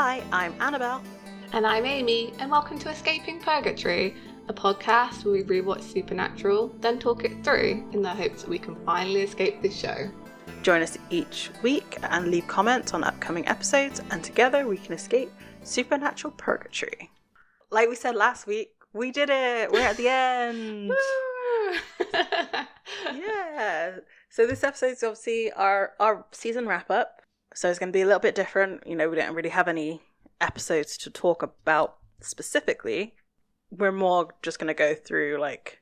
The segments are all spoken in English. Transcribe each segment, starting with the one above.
Hi, I'm Annabelle. And I'm Amy, and welcome to Escaping Purgatory, a podcast where we rewatch Supernatural, then talk it through in the hopes that we can finally escape this show. Join us each week and leave comments on upcoming episodes, and together we can escape Supernatural Purgatory. Like we said last week, we did it! We're at the end! Yeah! So this episode's obviously our season wrap-up, so it's going to be a little bit different. You know, we don't really have any episodes to talk about specifically. We're more just going to go through like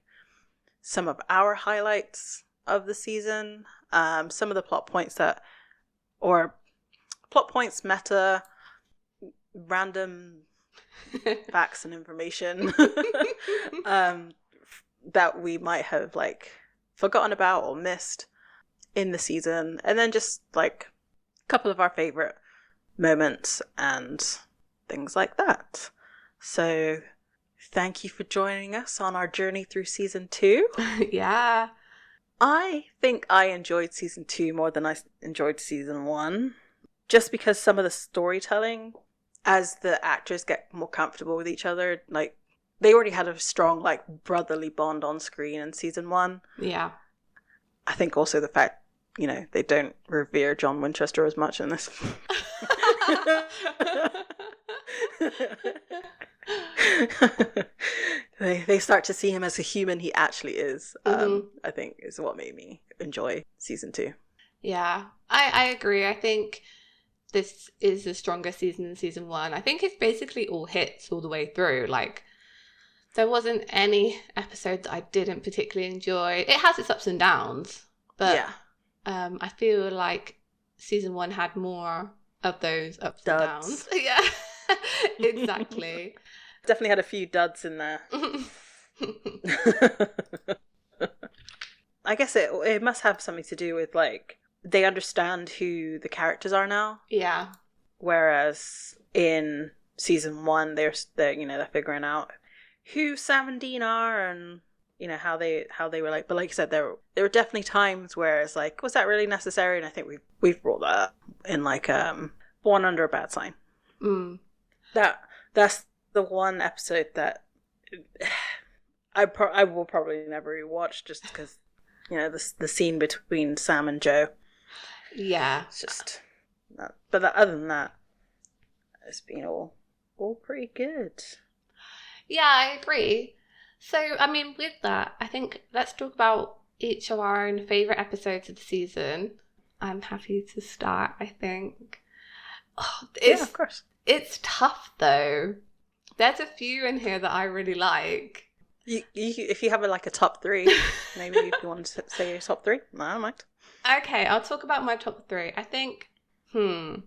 some of our highlights of the season, some of the plot points meta, random facts and information that we might have like forgotten about or missed in the season, and then just like a couple of our favorite moments and things like that. So thank you for joining us on our journey through season 2. Yeah. I think I enjoyed season 2 more than I enjoyed season 1, just because some of the storytelling, as the actors get more comfortable with each other, like they already had a strong like brotherly bond on screen in season 1. Yeah. I think also the fact, you know, they don't revere John Winchester as much in this. They start to see him as a human he actually is. I think is what made me enjoy season 2. Yeah, I agree. I think this is a stronger season than season 1. I think it's basically all hits all the way through. Like, there wasn't any episode that I didn't particularly enjoy. It has its ups and downs, but yeah. I feel like season 1 had more of those ups and downs. Yeah, exactly. Definitely had a few duds in there. I guess it must have something to do with like they understand who the characters are now. Yeah. Whereas in season 1 they're figuring out who Sam and Dean are, and you know how they were like. But like you said, there were definitely times where it's like, was that really necessary? And I think we've brought that up in like Born Under a Bad Sign. That's the one episode that I will probably never rewatch, just because, you know, the scene between Sam and Joe. Yeah, it's just that. But other than that, it's been all pretty good. Yeah, I agree. So, I mean, with that, I think let's talk about each of our own favourite episodes of the season. I'm happy to start, I think. Yeah, of course. It's tough, though. There's a few in here that I really like. You if you have like a top 3, maybe if you want to say your top 3, no, I don't mind. Okay, I'll talk about my top 3. I think, In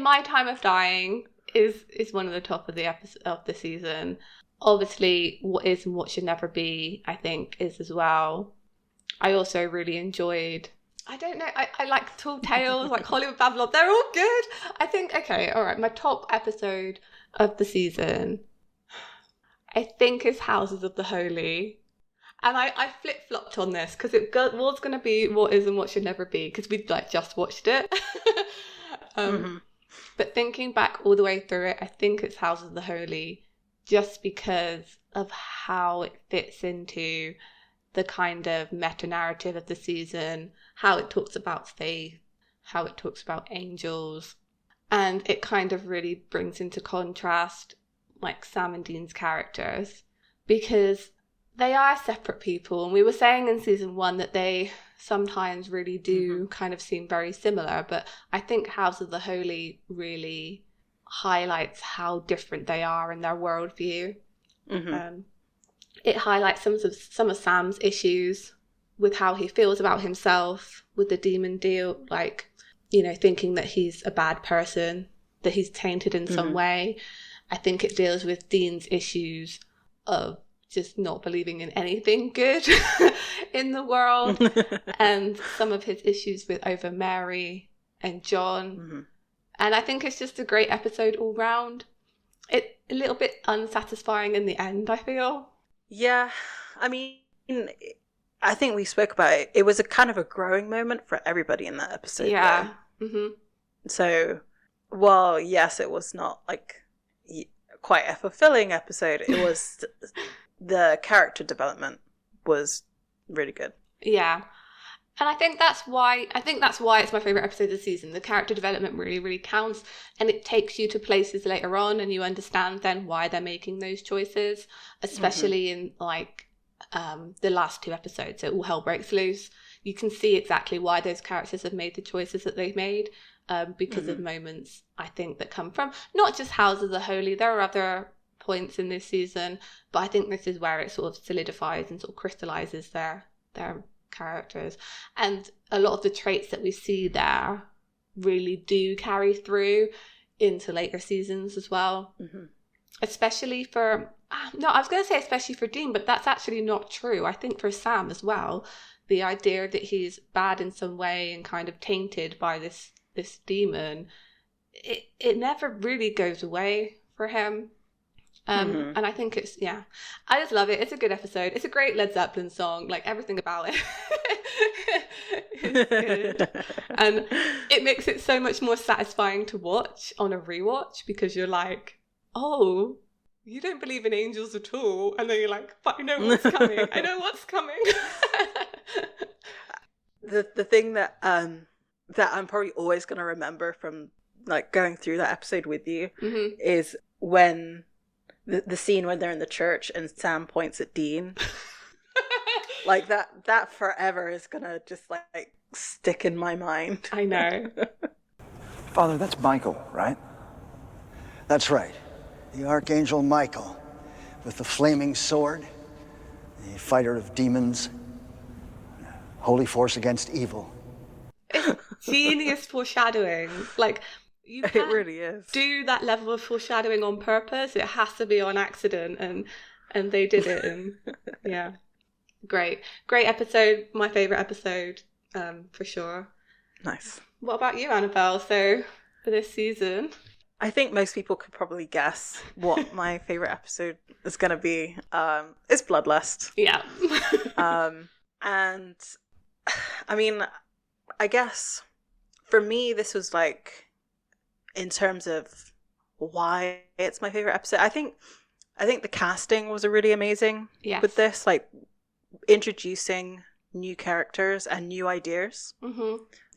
My Time of Dying is one of the top of the episode of the season. Obviously, What Is and What Should Never Be, I think, is as well. I also really enjoyed, I don't know, I like Tall Tales, like Hollywood Babylon. They're all good. I think, okay, all right, my top episode of the season, I think, is Houses of the Holy. And I flip-flopped on this because it was going to be What Is and What Should Never Be, because we'd like just watched it. But thinking back all the way through it, I think it's Houses of the Holy, just because of how it fits into the kind of meta-narrative of the season, how it talks about faith, how it talks about angels, and it kind of really brings into contrast like Sam and Dean's characters, because they are separate people, and we were saying in season 1 that they sometimes really do kind of seem very similar, but I think House of the Holy really highlights how different they are in their worldview. It highlights some of Sam's issues with how he feels about himself, with the demon deal, like, you know, thinking that he's a bad person, that he's tainted in some way. I think it deals with Dean's issues of just not believing in anything good in the world, and some of his issues with over Mary and John. And I think it's just a great episode all round. It's a little bit unsatisfying in the end, I feel. Yeah, I mean, I think we spoke about it. It was a kind of a growing moment for everybody in that episode. Yeah. So Well, yes, it was not like quite a fulfilling episode. It was the character development was really good. Yeah. And I think that's why it's my favourite episode of the season. The character development really, really counts, and it takes you to places later on, and you understand then why they're making those choices, especially in like the last 2 episodes. So all hell breaks loose. You can see exactly why those characters have made the choices that they've made, because of moments, I think, that come from not just House of the Holy. There are other points in this season, but I think this is where it sort of solidifies and sort of crystallizes their characters, and a lot of the traits that we see there really do carry through into later seasons as well. Especially for I was going to say especially for Dean, but that's actually not true. I think for Sam as well, the idea that he's bad in some way and kind of tainted by this demon, it never really goes away for him. And I think it's, I just love it. It's a good episode. It's a great Led Zeppelin song, like everything about it is good. And it makes it so much more satisfying to watch on a rewatch, because you're like, oh, you don't believe in angels at all. And then you're like, but I know what's coming. I know what's coming. The thing that I'm probably always going to remember from like going through that episode with you is when the scene when they're in the church and Sam points at Dean. Like that forever is gonna just like stick in my mind. I know. Father, that's Michael, right? That's right. The Archangel Michael, with the flaming sword, the fighter of demons, holy force against evil. It's genius foreshadowing. Like, you It can't really is. do that level of foreshadowing on purpose. It has to be on accident, and they did it. And yeah, great episode. My favorite episode, for sure. Nice. What about you, Annabelle? So for this season, I think most people could probably guess what my favorite episode is going to be. It's Bloodlust. yeah. And I mean, I guess for me, this was like, in terms of why it's my favorite episode, I think the casting was really amazing with this, like introducing new characters and new ideas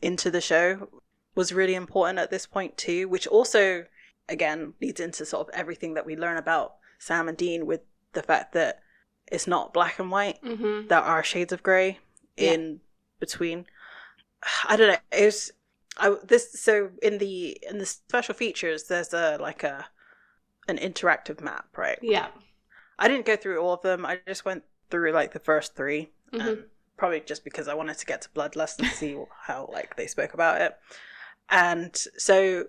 into the show was really important at this point too, which also again leads into sort of everything that we learn about Sam and Dean, with the fact that it's not black and white. There are shades of grey in between. I don't know. It was so in the special features, there's an interactive map, right? Yeah. I didn't go through all of them. I just went through like the first 3, probably just because I wanted to get to Bloodlust and see how like they spoke about it. And so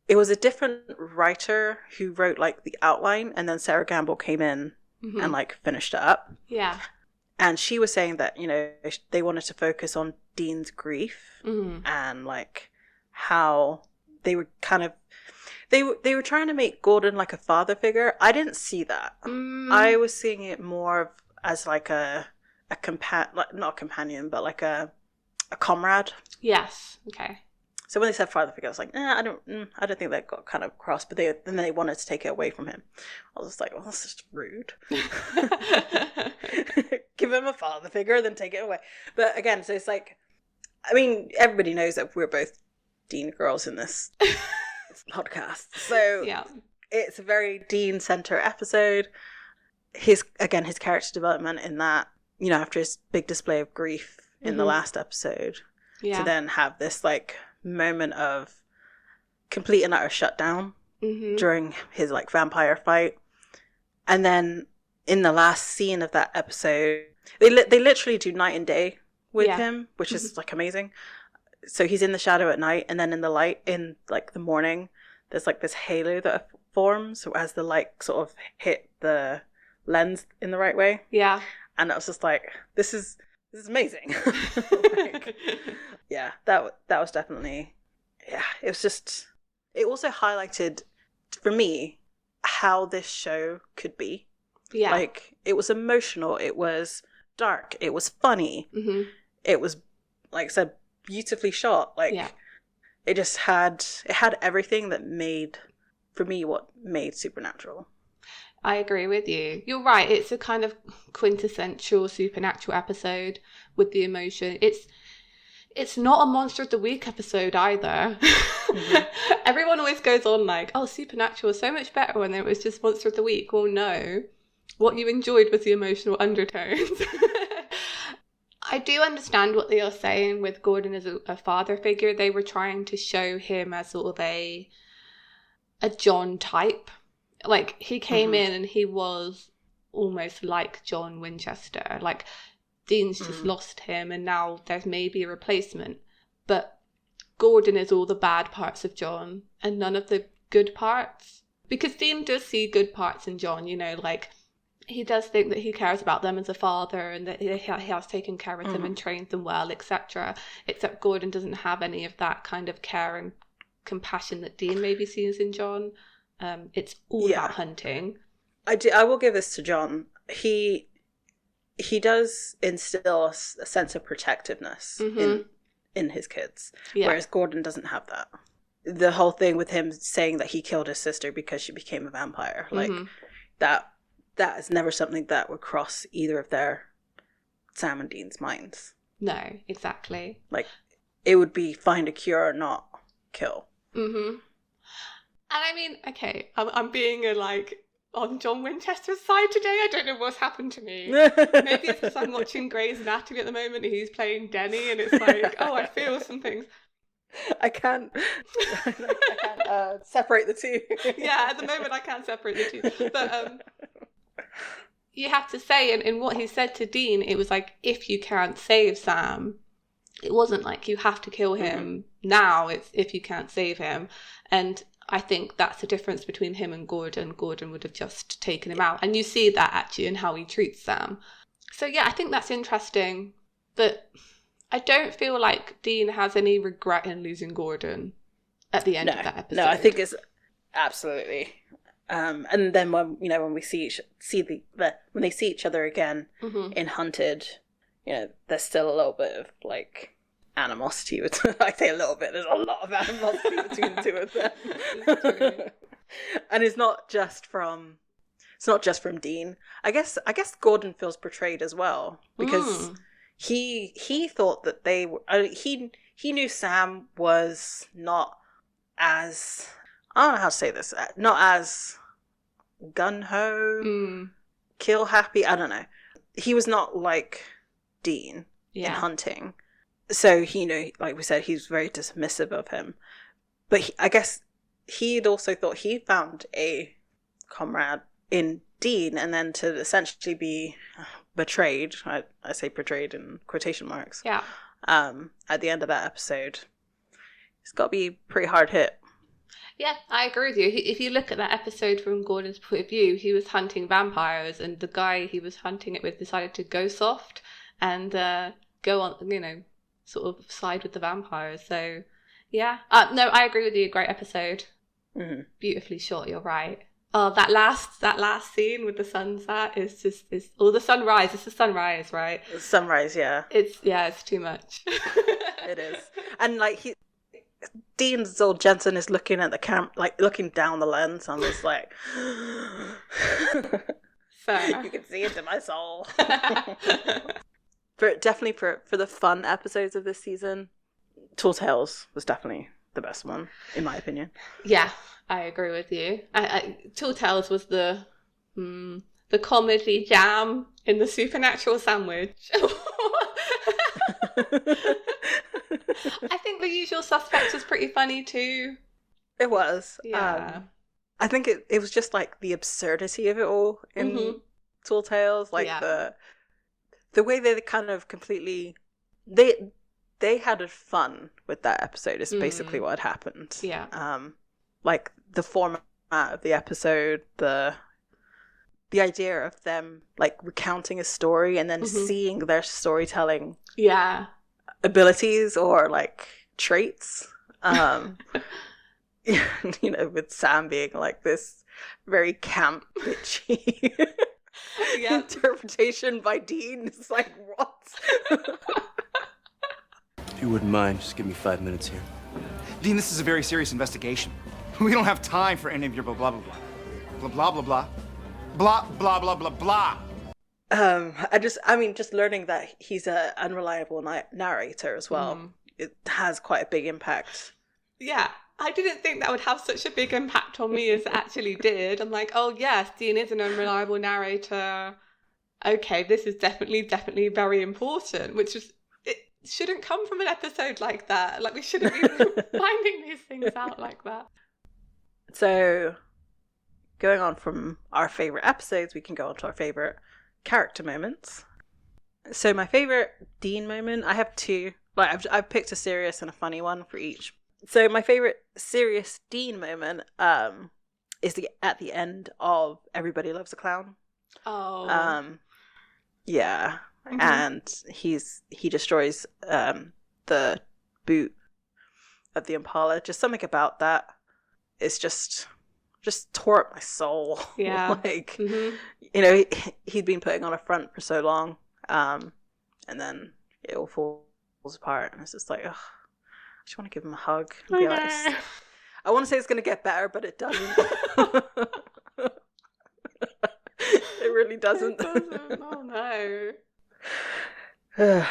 it was a different writer who wrote like the outline, and then Sarah Gamble came in and like finished it up. Yeah. And she was saying that, you know, they wanted to focus on Dean's grief and like how they were kind of they were trying to make Gordon like a father figure. I didn't see that. I was seeing it more as like a like not a companion, but like a comrade. Yes. Okay. So when they said father figure, I was like, I don't think that got kind of cross. But then they wanted to take it away from him. I was just like, well, that's just rude. Give him a father figure, then take it away. But again, so it's like, I mean, everybody knows that we're both Dean girls in this podcast. So Yeah. it's a very Dean-centered episode. His character development in that, you know, after his big display of grief in the last episode, to then have this like moment of complete and utter shutdown during his like vampire fight, and then in the last scene of that episode, they literally do night and day with him, which is like amazing. So he's in the shadow at night, and then in the light in like the morning, there's like this halo that forms as the light sort of hit the lens in the right way. Yeah. And I was just like, this is amazing. Like, yeah, that was definitely, it was just, it also highlighted for me how this show could be. Yeah. Like, it was emotional, it was dark, it was funny, it was, like I said, beautifully shot. Like, it just had everything that made, for me, what made Supernatural. I agree with you. You're right. It's a kind of quintessential Supernatural episode with the emotion. It's not a Monster of the Week episode either. Mm-hmm. Everyone always goes on like, oh, Supernatural is so much better when it was just Monster of the Week. Well, no. What you enjoyed was the emotional undertones. I do understand what they are saying with Gordon as a father figure. They were trying to show him as sort of a John type. Like, he came in and he was almost like John Winchester. Like, Dean's just lost him and now there's maybe a replacement. But Gordon is all the bad parts of John and none of the good parts. Because Dean does see good parts in John, you know, like, he does think that he cares about them as a father and that he has taken care of them and trained them well, etc. Except Gordon doesn't have any of that kind of care and compassion that Dean maybe sees in John. It's all about hunting. I will give this to John. He does instill a sense of protectiveness in his kids, whereas Gordon doesn't have that. The whole thing with him saying that he killed his sister because she became a vampire, like that is never something that would cross either of their Sam and Dean's minds. No, exactly. Like, it would be find a cure or not kill. And I mean, okay, I'm being on John Winchester's side today. I don't know what's happened to me. Maybe it's because I'm watching Grey's Anatomy at the moment and he's playing Denny and it's like, oh, I feel some things. I can't separate the two. Yeah, at the moment I can't separate the two. But you have to say, in what he said to Dean, it was like, if you can't save Sam, it wasn't like you have to kill him now, it's if you can't save him. And I think that's the difference between him and Gordon. Gordon would have just taken him out. And you see that actually in how he treats Sam. So yeah, I think that's interesting. But I don't feel like Dean has any regret in losing Gordon at the end of that episode. No, I think it's absolutely. And then when we when they see each other again in Hunted, you know, there's still a little bit of like animosity. I say a little bit. There's a lot of animosity between the two of them. And it's not just from Dean. I guess Gordon feels betrayed as well because he thought that they were. He knew Sam was not as, I don't know how to say this. Not as gun-ho, kill happy. I don't know. He was not like Dean in Hunting. So, you know, like we said, he's very dismissive of him. But I guess he'd also thought he found a comrade in Dean, and then to essentially be betrayed, I say betrayed in quotation marks, at the end of that episode, it's got to be pretty hard hit. Yeah, I agree with you. If you look at that episode from Gordon's point of view, he was hunting vampires and the guy he was hunting it with decided to go soft and go on, you know, sort of side with the vampires. So, yeah. No, I agree with you. Great episode. Beautifully shot, you're right. Oh, that last scene with the sunset is the sunrise. It's the sunrise, right? The sunrise, yeah. It's too much. It is. And like Dean's old Jensen is looking at the camera, like looking down the lens, and it's like, Fair. You can see into my soul. Definitely for the fun episodes of this season, Tall Tales was definitely the best one, in my opinion. Yeah, I agree with you. Tall Tales was the comedy jam in the supernatural sandwich. I think The Usual Suspects was pretty funny too. It was. Yeah. I think it was just like the absurdity of it all in Tall Tales. Like the way they kind of completely they had fun with that episode is basically what had happened. Yeah. Like the format of the episode, the idea of them like recounting a story and then seeing their storytelling abilities or like traits. You know, with Sam being like this very camp bitchy interpretation by Dean. It's like, what? If you wouldn't mind, just give me 5 minutes here. Dean, this is a very serious investigation. We don't have time for any of your blah, blah, blah, blah. Blah, blah, blah, blah. Blah, blah, blah, blah, blah. Just learning that he's an unreliable narrator as well. It has quite a big impact. Yeah, I didn't think that would have such a big impact on me as it actually did. I'm like, oh yes, Dean is an unreliable narrator. Okay, this is definitely very important, which is, it shouldn't come from an episode like that. Like, we shouldn't be finding these things out like that. So, going on from our favourite episodes, we can go on to our favourite character moments. So my favourite Dean moment, I have two. Like, I've picked a serious and a funny one for each. So my favourite serious Dean moment is at the end of Everybody Loves a Clown. Oh. Yeah. Mm-hmm. And he destroys the boot of the Impala. Just something about that. It's just tore up my soul. Yeah. Like, you know, he'd been putting on a front for so long, and then it all falls apart, and it's just like, ugh, I just want to give him a hug and be like, I want to say it's going to get better, but it doesn't. It really doesn't. It doesn't. Oh no.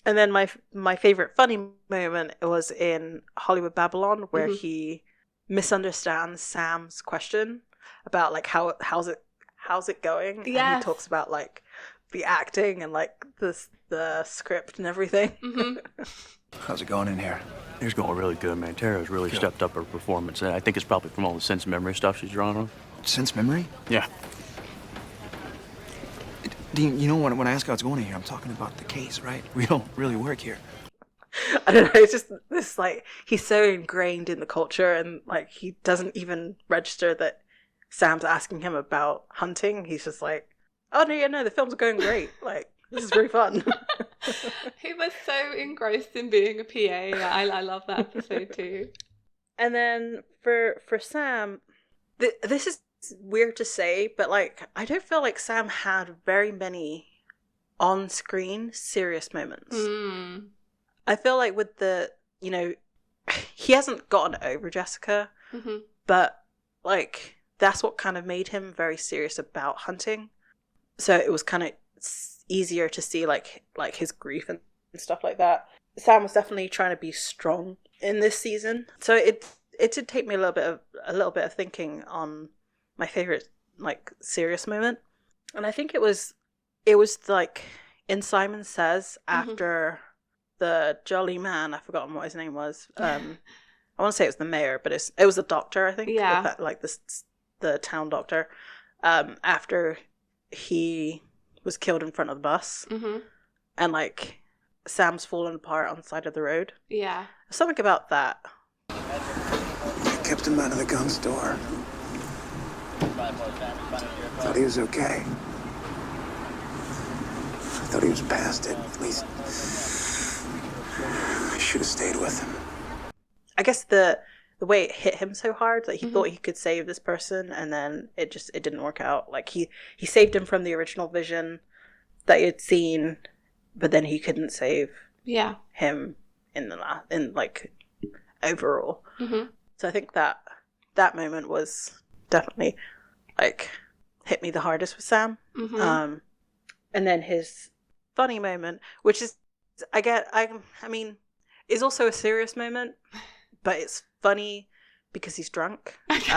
And then my favorite funny moment was in Hollywood Babylon, where he misunderstands Sam's question about like how's it going. Yes. And he talks about like the acting and like the script and everything. How's it going in here? It's going really good, man. Tara's really stepped up her performance, and I think it's probably from all the sense memory stuff she's drawn on. Sense memory? Yeah. Dean, you know, when I ask how it's going in here, I'm talking about the case, right? We don't really work here. I don't know, it's just this, like, he's so ingrained in the culture, and like he doesn't even register that Sam's asking him about hunting. He's just like, oh no, the films are going great. Like, this is really fun. He was so engrossed in being a PA. I love that episode too. And then for Sam, this is weird to say, but like, I don't feel like Sam had very many on-screen serious moments. I feel like with the, you know, he hasn't gotten over Jessica, but like, that's what kind of made him very serious about hunting. So it was kind of easier to see like his grief and stuff like that. Sam was definitely trying to be strong in this season. So it did take me a little bit of thinking on my favorite like serious moment. And I think it was like in Simon Says, after the jolly man, I've forgotten what his name was. I want to say it was the mayor, but it was the doctor, I think. Yeah. Like the town doctor. After he was killed in front of the bus. And like Sam's fallen apart on the side of the road. Yeah. Something about that. I kept him out of the gun store. Thought he was okay. I thought he was past it. At least I should have stayed with him. I guess the way it hit him so hard that he thought he could save this person, and then it didn't work out. Like he saved him from the original vision that he had seen, but then he couldn't save him in like overall. So I think that moment was definitely like hit me the hardest with Sam. And then his funny moment, which is I mean is also a serious moment, but it's funny because he's drunk, which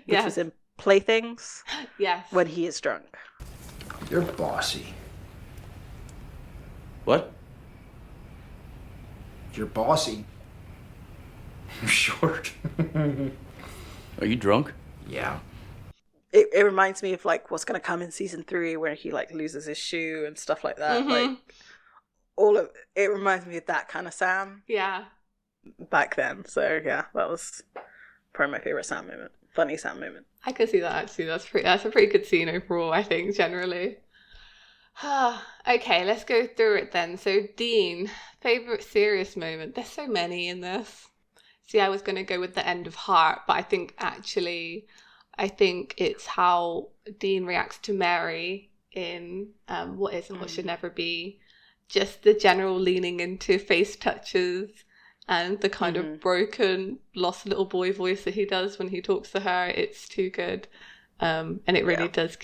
was in Playthings. Yes. When he is drunk. You're bossy. What? You're bossy. You're short. Are you drunk? Yeah. It reminds me of like what's going to come in season 3, where he like loses his shoe and stuff like that. Like it reminds me of that kind of Sam. Yeah. Back then. So yeah, that was probably my favorite Sam moment. Funny Sam moment. I can see that actually. That's a pretty good scene overall, I think, generally. Okay, let's go through it then. So Dean, favorite serious moment. There's so many in this. See, I was going to go with the end of Heart, but I think it's how Dean reacts to Mary in What Is and What Should Never Be. Just the general leaning into face touches, and the kind of broken, lost little boy voice that he does when he talks to her, it's too good. And it really does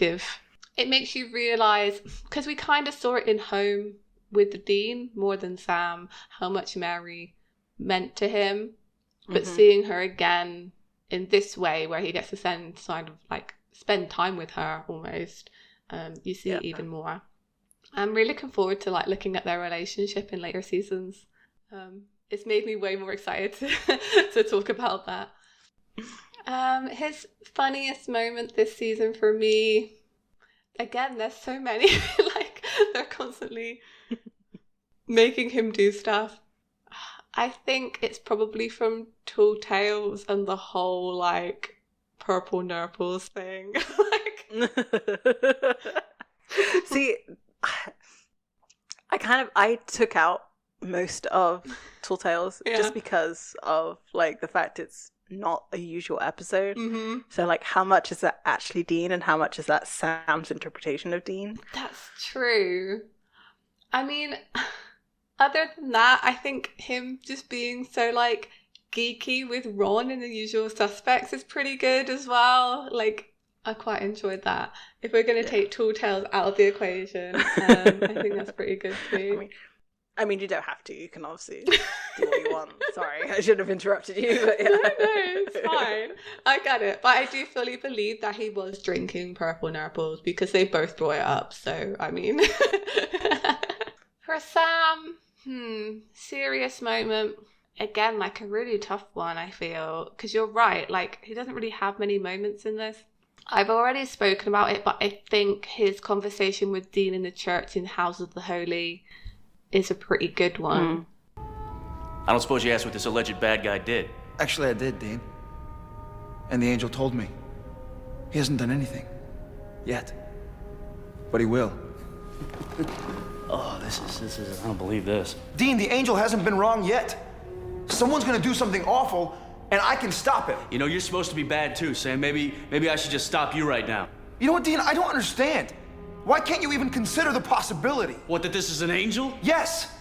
it makes you realise, because we kind of saw it in Home with Dean more than Sam, how much Mary meant to him. But seeing her again in this way, where he gets to spend time with her almost, you see it even more. I'm really looking forward to looking at their relationship in later seasons. It's made me way more excited to talk about that. His funniest moment this season for me, again, there's so many, they're constantly making him do stuff. I think it's probably from Tall Tales and the whole purple nurples thing. See, I took out most of Tall Tales just because of the fact it's not a usual episode. So how much is that actually Dean and how much is that Sam's interpretation of Dean? That's true. I mean, other than that, I think him just being so geeky with Ron in The Usual Suspects is pretty good as well. I quite enjoyed that. If we're going to take Tall Tales out of the equation, I think that's pretty good too. I mean, you don't have to. You can obviously do what you want. Sorry, I shouldn't have interrupted you. But No, it's fine. I get it. But I do fully believe that he was drinking purple nurples because they both brought it up. So, I mean. For Sam, serious moment. Again, a really tough one, I feel. Because you're right. He doesn't really have many moments in this. I've already spoken about it, but I think his conversation with Dean in the church in House of the Holy is a pretty good one. I don't suppose you asked what this alleged bad guy did. Actually, I did, Dean. And the angel told me. He hasn't done anything. Yet. But he will. Oh, this is, I don't believe this. Dean, the angel hasn't been wrong yet. Someone's gonna do something awful, and I can stop it. You know, you're supposed to be bad too, Sam. Maybe I should just stop you right now. You know what, Dean? I don't understand. Why can't you even consider the possibility? What, that this is an angel? Yes!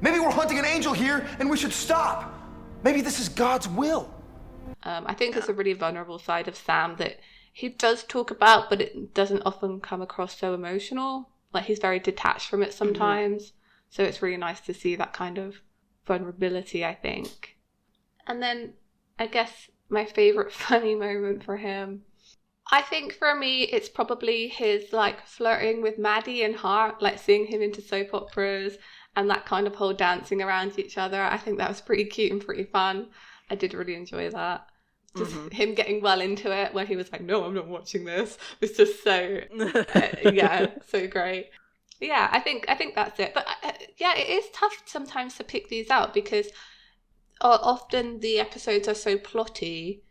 Maybe we're hunting an angel here, and we should stop. Maybe this is God's will. I think it's a really vulnerable side of Sam that he does talk about, but it doesn't often come across so emotional. He's very detached from it sometimes. So it's really nice to see that kind of vulnerability, I think. And then I guess my favourite funny moment for him, I think for me it's probably his flirting with Maddie and Hart, seeing him into soap operas and that kind of whole dancing around each other. I think that was pretty cute and pretty fun. I did really enjoy that. Just him getting well into it when he was like, no, I'm not watching this. It's just so, so great. Yeah, I think that's it. But it is tough sometimes to pick these out because often the episodes are so plotty.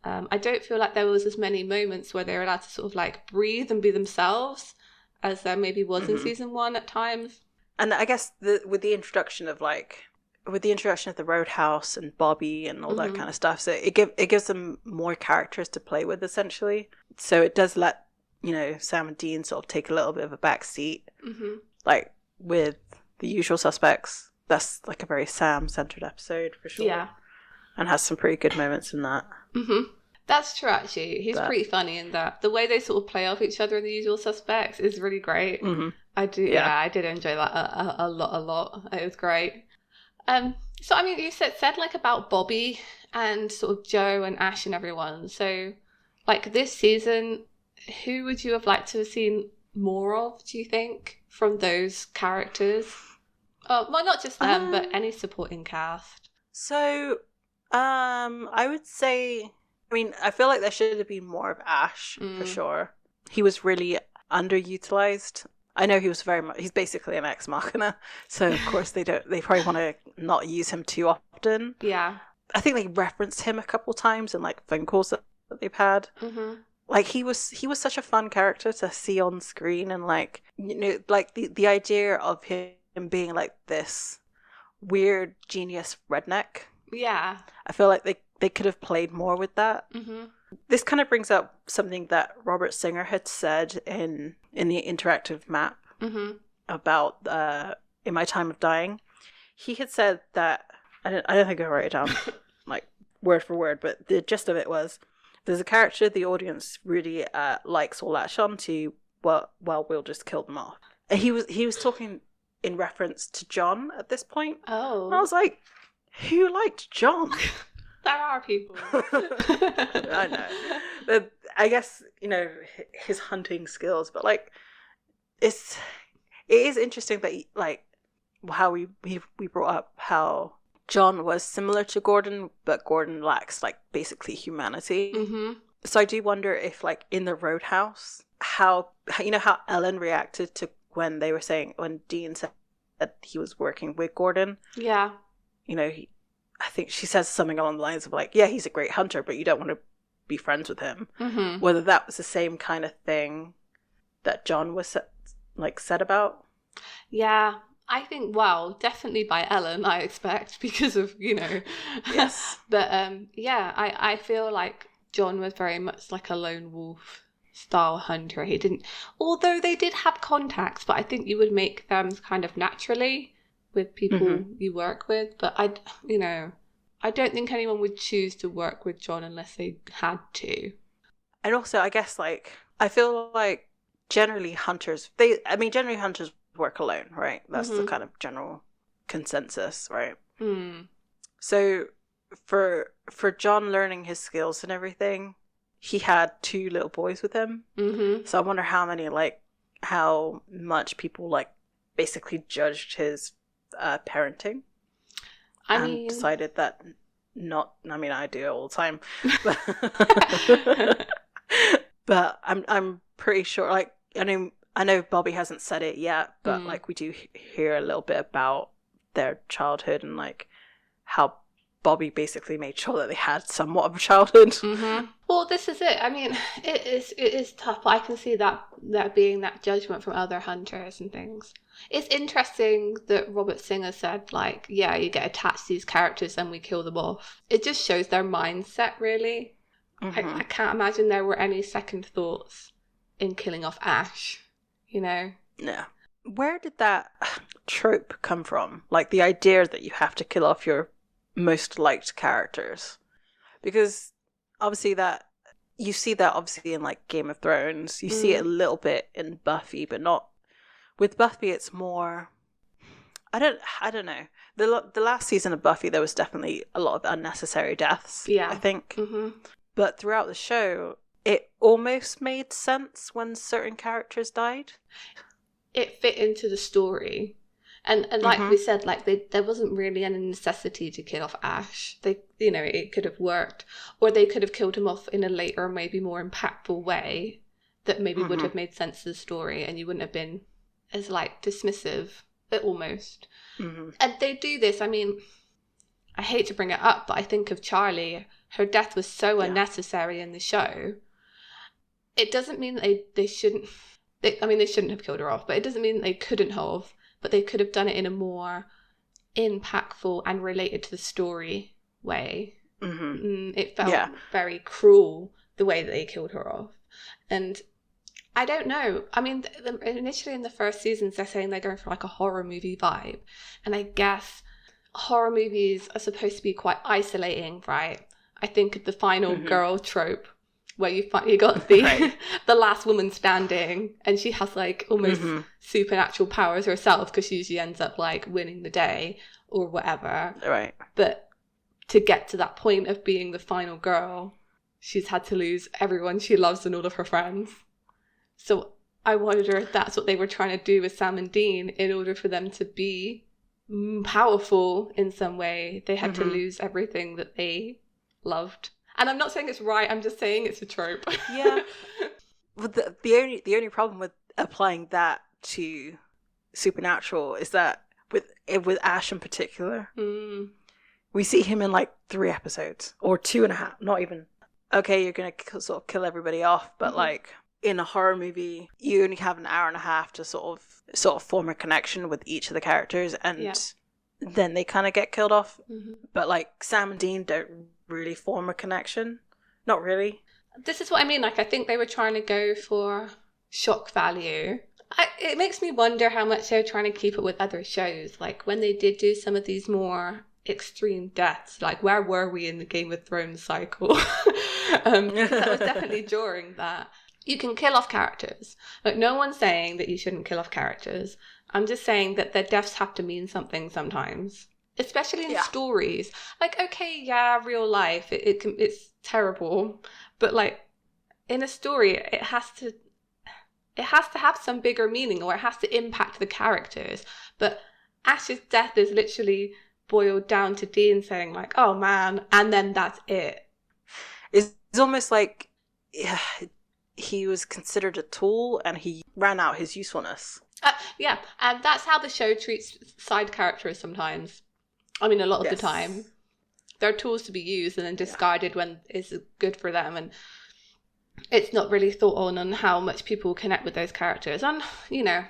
I don't feel like there was as many moments where they're allowed to sort of breathe and be themselves as there maybe was in season 1 at times. And I guess with the introduction of the Roadhouse and Bobby and all that kind of stuff, so it gives them more characters to play with essentially. So it does let Sam and Dean sort of take a little bit of a back seat. With The Usual Suspects, that's a very Sam-centered episode for sure. Yeah, and has some pretty good moments in that. That's true, actually. He's pretty funny in that. The way they sort of play off each other in The Usual Suspects is really great. I did enjoy that a lot. It was great. So I mean, you said about Bobby and sort of Joe and Ash and everyone. So this season, who would you have liked to have seen more of, do you think, from those characters? Well, not just them, but any supporting cast. So, I would say, I feel like there should have been more of Ash, for sure. He was really underutilized. I know he was he's basically an ex machina, so of course they probably want to not use him too often. Yeah. I think they referenced him a couple times in phone calls that they've had. He was such a fun character to see on screen, and the idea of him being this weird genius redneck. Yeah. I feel like they could have played more with that. This kind of brings up something that Robert Singer had said in the interactive map about In My Time of Dying. He had said that I don't think I wrote it down like word for word, but the gist of it was there's a character the audience really likes or latch on to. Well, we'll just kill them off. And he was talking in reference to John at this point. Oh. And I was like, who liked John? There are people. I know. But I guess, you know, his hunting skills, but like it is interesting that like how we brought up how John was similar to Gordon, but Gordon lacks like basically humanity. Mm-hmm. So I do wonder if like in the Roadhouse, how you know how Ellen reacted to when Dean said that he was working with Gordon. Yeah. You know, I think she says something along the lines of like, yeah, he's a great hunter, but you don't want to be friends with him. Mm-hmm. Whether that was the same kind of thing that John was said about. Yeah. I think, well, definitely by Ellen, I expect, because of, you know. Yes. But, yeah, I feel like John was very much like a lone wolf style hunter. He didn't, although they did have contacts, but I think you would make them kind of naturally with people you work with. But I don't think anyone would choose to work with John unless they had to. And also, I guess, like, I feel like generally hunters work alone, right? That's the kind of general consensus, right? Mm. So for John learning his skills and everything, he had 2 little boys with him. Mm-hmm. So I wonder how much people like basically judged his parenting. I and mean, decided that I do it all the time, but I'm pretty sure. Like, I know Bobby hasn't said it yet, but like we do hear a little bit about their childhood and like how Bobby basically made sure that they had somewhat of a childhood. Mm-hmm. Well, this is it. I mean, it is tough, but I can see that being that judgment from other hunters and things. It's interesting that Robert Singer said, like, yeah, you get attached to these characters and we kill them off. It just shows their mindset, really. I can't imagine there were any second thoughts in killing off Ash, you know? Yeah. Where did that trope come from? Like the idea that you have to kill off your most liked characters, because obviously that you see that obviously in like Game of Thrones, you see it a little bit in Buffy, but not with Buffy. It's more I don't know, the last season of Buffy there was definitely a lot of unnecessary deaths, I think, but throughout the show it almost made sense when certain characters died. It fit into the story. And like we said, like there wasn't really any necessity to kill off Ash. It could have worked, or they could have killed him off in a later, maybe more impactful way that maybe would have made sense to the story, and you wouldn't have been as like dismissive, almost. And they do this. I mean, I hate to bring it up, but I think of Charlie. Her death was so unnecessary in the show. It doesn't mean they shouldn't. They shouldn't have killed her off, but it doesn't mean they couldn't have. But they could have done it in a more impactful and related to the story way. It felt very cruel the way that they killed her off. And I don't know. I mean, initially in the first seasons, they're saying they're going for like a horror movie vibe. And I guess horror movies are supposed to be quite isolating, right? I think of the final girl trope, where you got the the last woman standing, and she has like almost supernatural powers herself, because she usually ends up like winning the day or whatever. Right. But to get to that point of being the final girl, she's had to lose everyone she loves and all of her friends. So I wonder if that's what they were trying to do with Sam and Dean. In order for them to be powerful in some way, they had to lose everything that they loved. And I'm not saying it's right, I'm just saying it's a trope. Yeah. But the only problem with applying that to Supernatural is that with Ash in particular, we see him in like 3 episodes or 2.5, not even. Okay, you're gonna sort of kill everybody off, but like in a horror movie, you only have an hour and a half to sort of form a connection with each of the characters, and then they kind of get killed off. But like Sam and Dean don't really form a connection. Not really. This is what I mean. Like, I think they were trying to go for shock value. It makes me wonder how much they're trying to keep it with other shows. Like when they did do some of these more extreme deaths. Like, where were we in the Game of Thrones cycle? Because that was definitely during that. You can kill off characters. Like, no one's saying that you shouldn't kill off characters. I'm just saying that their deaths have to mean something sometimes. Especially in stories. Like, okay, yeah, real life, it's terrible. But, like, in a story, it has to have some bigger meaning, or it has to impact the characters. But Ash's death is literally boiled down to Dean saying, like, oh, man, and then that's it. It's almost like he was considered a tool and he ran out his usefulness. Yeah, and that's how the show treats side characters sometimes. I mean, a lot of the time. They're tools to be used and then discarded when it's good for them. And it's not really thought on how much people connect with those characters. And, you know,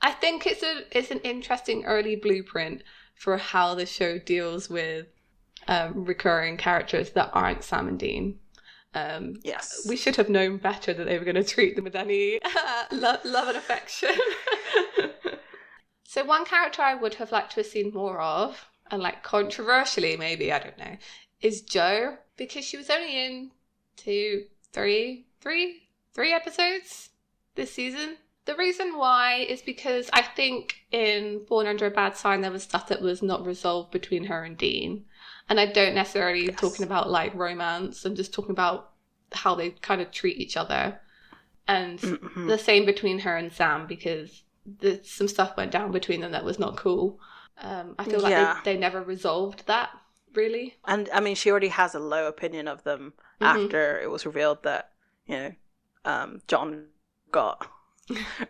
I think it's an interesting early blueprint for how the show deals with recurring characters that aren't Sam and Dean. Yes. We should have known better that they were going to treat them with any love and affection. So one character I would have liked to have seen more of, and like controversially maybe, I don't know, is Jo, because she was only in three episodes this season. The reason why is because I think in Born Under a Bad Sign there was stuff that was not resolved between her and Dean. And I don't necessarily talking about like romance. I'm just talking about how they kind of treat each other. And the same between her and Sam, because some stuff went down between them that was not cool. I feel like they never resolved that, really. And I mean, she already has a low opinion of them after it was revealed that, you know, John got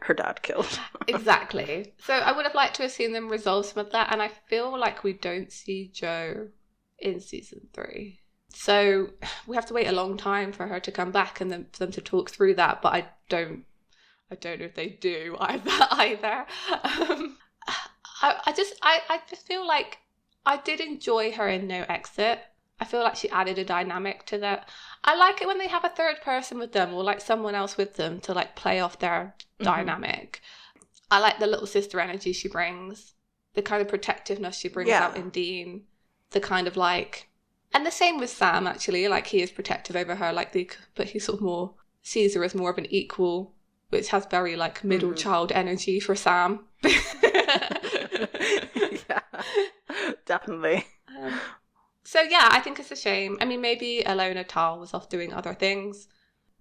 her dad killed. Exactly. So I would have liked to have seen them resolve some of that, and I feel like we don't see Jo in season 3. So we have to wait a long time for her to come back and then for them to talk through that, but I don't know if they do either. I just feel like I did enjoy her in No Exit. I feel like she added a dynamic to that. I like it when they have a third person with them, or like someone else with them to like play off their dynamic. I like the little sister energy she brings, the kind of protectiveness she brings out in Dean, the kind of like, and the same with Sam actually, like he is protective over her, but he sort of more sees her as more of an equal, which has very like middle child energy for Sam. Yeah, definitely. So yeah, I think it's a shame. I mean, maybe Alona Tal was off doing other things,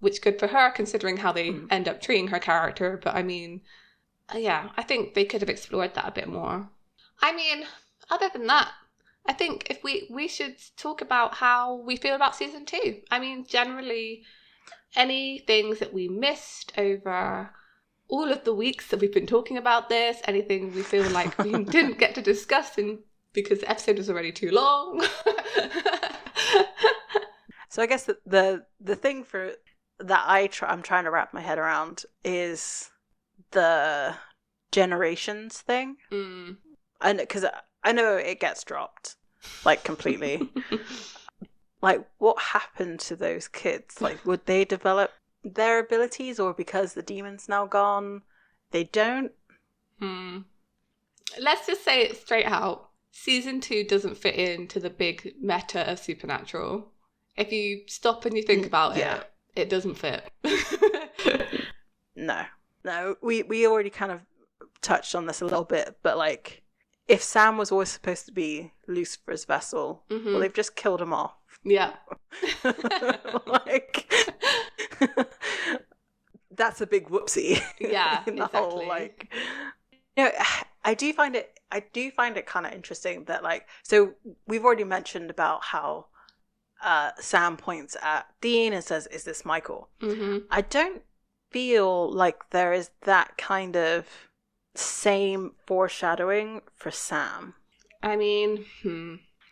which good for her considering how they end up treating her character. But I mean, yeah, I think they could have explored that a bit more. I mean, other than that, I think if we should talk about how we feel about season 2. I mean, generally, any things that we missed over all of the weeks that we've been talking about this, anything we feel like we didn't get to discuss because the episode was already too long. So I guess the thing for that I'm trying to wrap my head around is the generations thing. And because I know it gets dropped like completely. Like, what happened to those kids? Like, would they develop their abilities, or because the demon's now gone, they don't? Let's just say it straight out. Season 2 doesn't fit into the big meta of Supernatural. If you stop and you think about it doesn't fit. No, we already kind of touched on this a little bit, but like, if Sam was always supposed to be Lucifer's vessel, well, they've just killed him off. Yeah. Like, that's a big whoopsie. Yeah, in the exactly. whole, like, you know, I do find it kind of interesting that, like, so we've already mentioned about how Sam points at Dean and says, "Is this Michael?" I don't feel like there is that kind of same foreshadowing for Sam. I mean,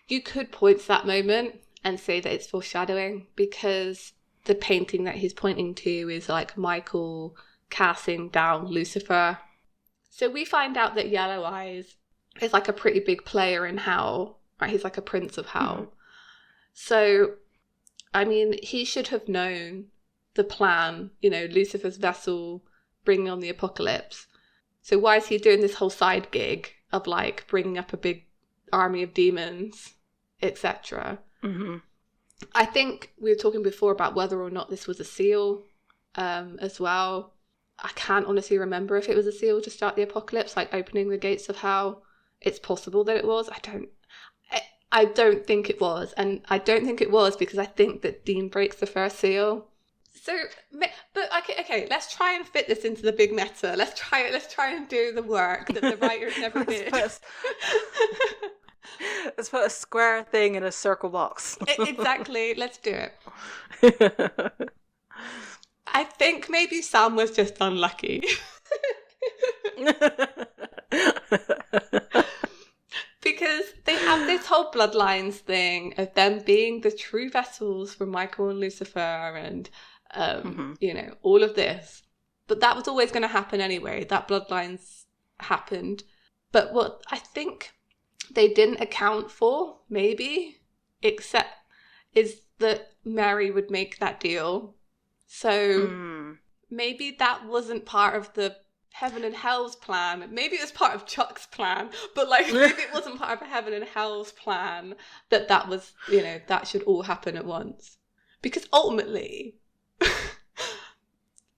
you could point to that moment and say that it's foreshadowing, because the painting that he's pointing to is like Michael casting down Lucifer. So we find out that Yellow Eyes is like a pretty big player in Hell, right? He's like a prince of Hell. So, I mean, he should have known the plan, you know, Lucifer's vessel bringing on the apocalypse. So why is he doing this whole side gig of like bringing up a big army of demons, etc. Mm-hmm. I think we were talking before about whether or not this was a seal as well. I can't honestly remember if it was a seal to start the apocalypse, like opening the gates of hell. It's possible that it was. I don't think it was. And I don't think it was because I think that Dean breaks the first seal. So, but okay, let's try and fit this into the big meta. Let's try and do the work that the writers never did. Let's put a square thing in a circle box. Exactly. Let's do it. I think maybe Sam was just unlucky. Because they have this whole bloodlines thing of them being the true vessels for Michael and Lucifer and, you know, all of this. But that was always going to happen anyway. That bloodlines happened. But what I think they didn't account for, maybe, except is that Mary would make that deal. So maybe that wasn't part of the Heaven and Hell's plan. Maybe it was part of Chuck's plan, but like maybe it wasn't part of Heaven and Hell's plan that was, you know, that should all happen at once. Because ultimately,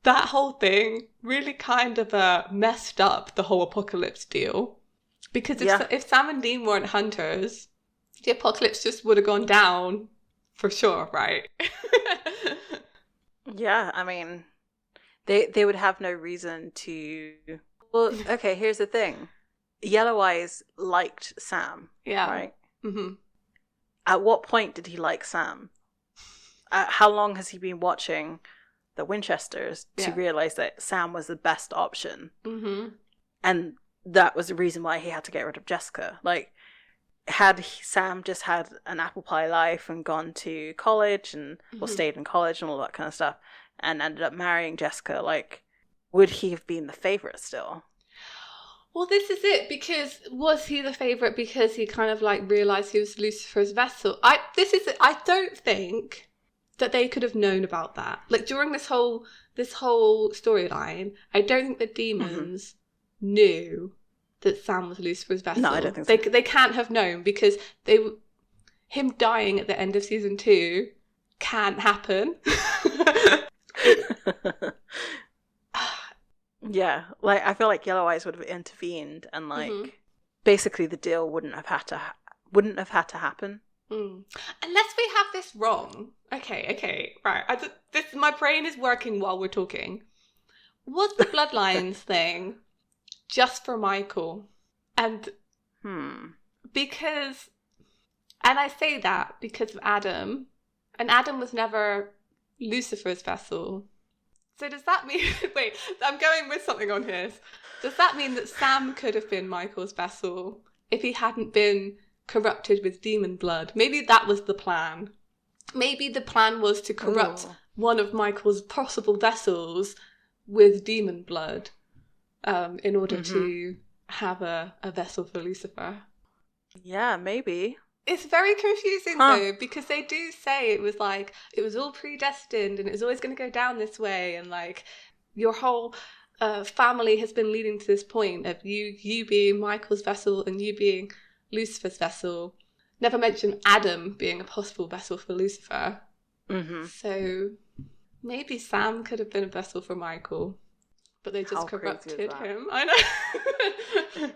that whole thing really kind of messed up the whole apocalypse deal. Because if Sam and Dean weren't hunters, the apocalypse just would have gone down for sure, right? Yeah, I mean, they would have no reason to... Well, okay, here's the thing. Yellow Eyes liked Sam, right? Mm-hmm. At what point did he like Sam? How long has he been watching the Winchesters to realize that Sam was the best option? Mm-hmm. And that was the reason why he had to get rid of Jessica. Like, had Sam just had an apple pie life and gone to college and or stayed in college and all that kind of stuff and ended up marrying Jessica, like, would he have been the favorite still? Well, this is it, because was he the favorite because he kind of like realized he was Lucifer's vessel? I don't think that they could have known about that. Like, during this whole storyline, I don't think the demons knew that Sam was Lucifer's vessel. No, I don't think so. They can't have known, because him dying at the end of season 2 can't happen. Yeah, like, I feel like Yellow Eyes would have intervened and like basically the deal wouldn't have had to happen. Unless we have this wrong. Okay, right. My brain is working while we're talking. Was the bloodlines thing just for Michael? And because, and I say that because of Adam, and Adam was never Lucifer's vessel. So does that mean, wait, I'm going with something on here. Does that mean that Sam could have been Michael's vessel if he hadn't been corrupted with demon blood? Maybe that was the plan. Maybe the plan was to corrupt one of Michael's possible vessels with demon blood in order to have a vessel for Lucifer. Yeah, maybe. It's very confusing though, because they do say it was like, it was all predestined and it was always going to go down this way, and like your whole family has been leading to this point of you being Michael's vessel and you being Lucifer's vessel. Never mention Adam being a possible vessel for Lucifer. So maybe Sam could have been a vessel for Michael, but they just corrupted him. I know.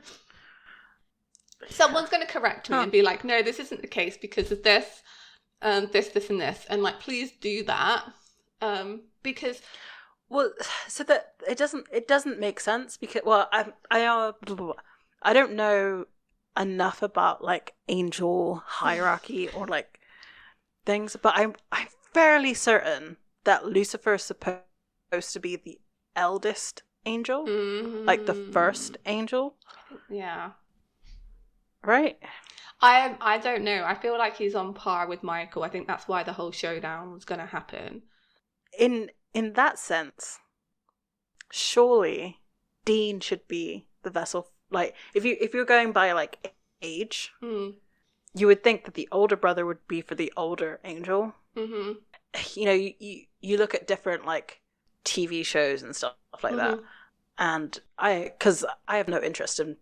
Someone's going to correct me and be like, no, this isn't the case because of this, this, and this. And like, please do that. Because... Well, so that it doesn't make sense because, well, I don't know enough about like angel hierarchy or like things, but I'm fairly certain that Lucifer is supposed to be the eldest angel, like the first angel. Yeah. Right? I don't know. I feel like he's on par with Michael. I think that's why the whole showdown was going to happen. In that sense, surely Dean should be the vessel. Like, if you're going by like age, you would think that the older brother would be for the older angel. You know, you look at different like TV shows and stuff like that, And because I have no interest in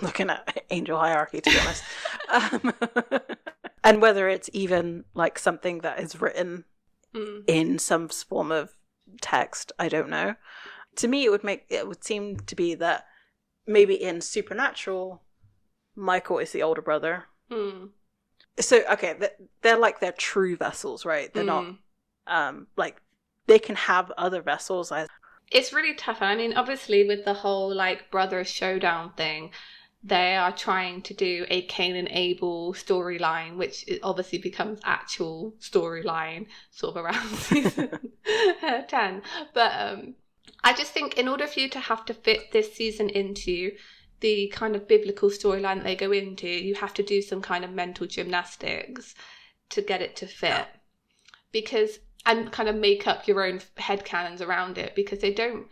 looking at angel hierarchy, to be honest. And whether it's even like something that is written in some form of text, I don't know. To me, it would seem to be that maybe in Supernatural, Michael is the older brother. So, okay, they're like their true vessels, right? They're not, like, they can have other vessels. It's really tough. I mean, obviously, with the whole, like, brother showdown thing, they are trying to do a Cain and Abel storyline, which obviously becomes actual storyline sort of around season 10. But I just think in order for you to have to fit this season into the kind of biblical storyline that they go into, you have to do some kind of mental gymnastics to get it to fit. And kind of make up your own headcanons around it, because I don't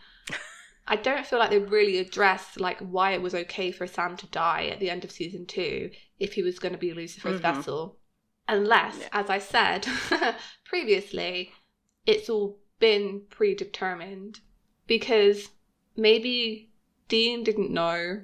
feel like they really addressed like why it was okay for Sam to die at the end of season 2 if he was going to be Lucifer's vessel. Unless, as I said previously, it's all been predetermined. Because maybe Dean didn't know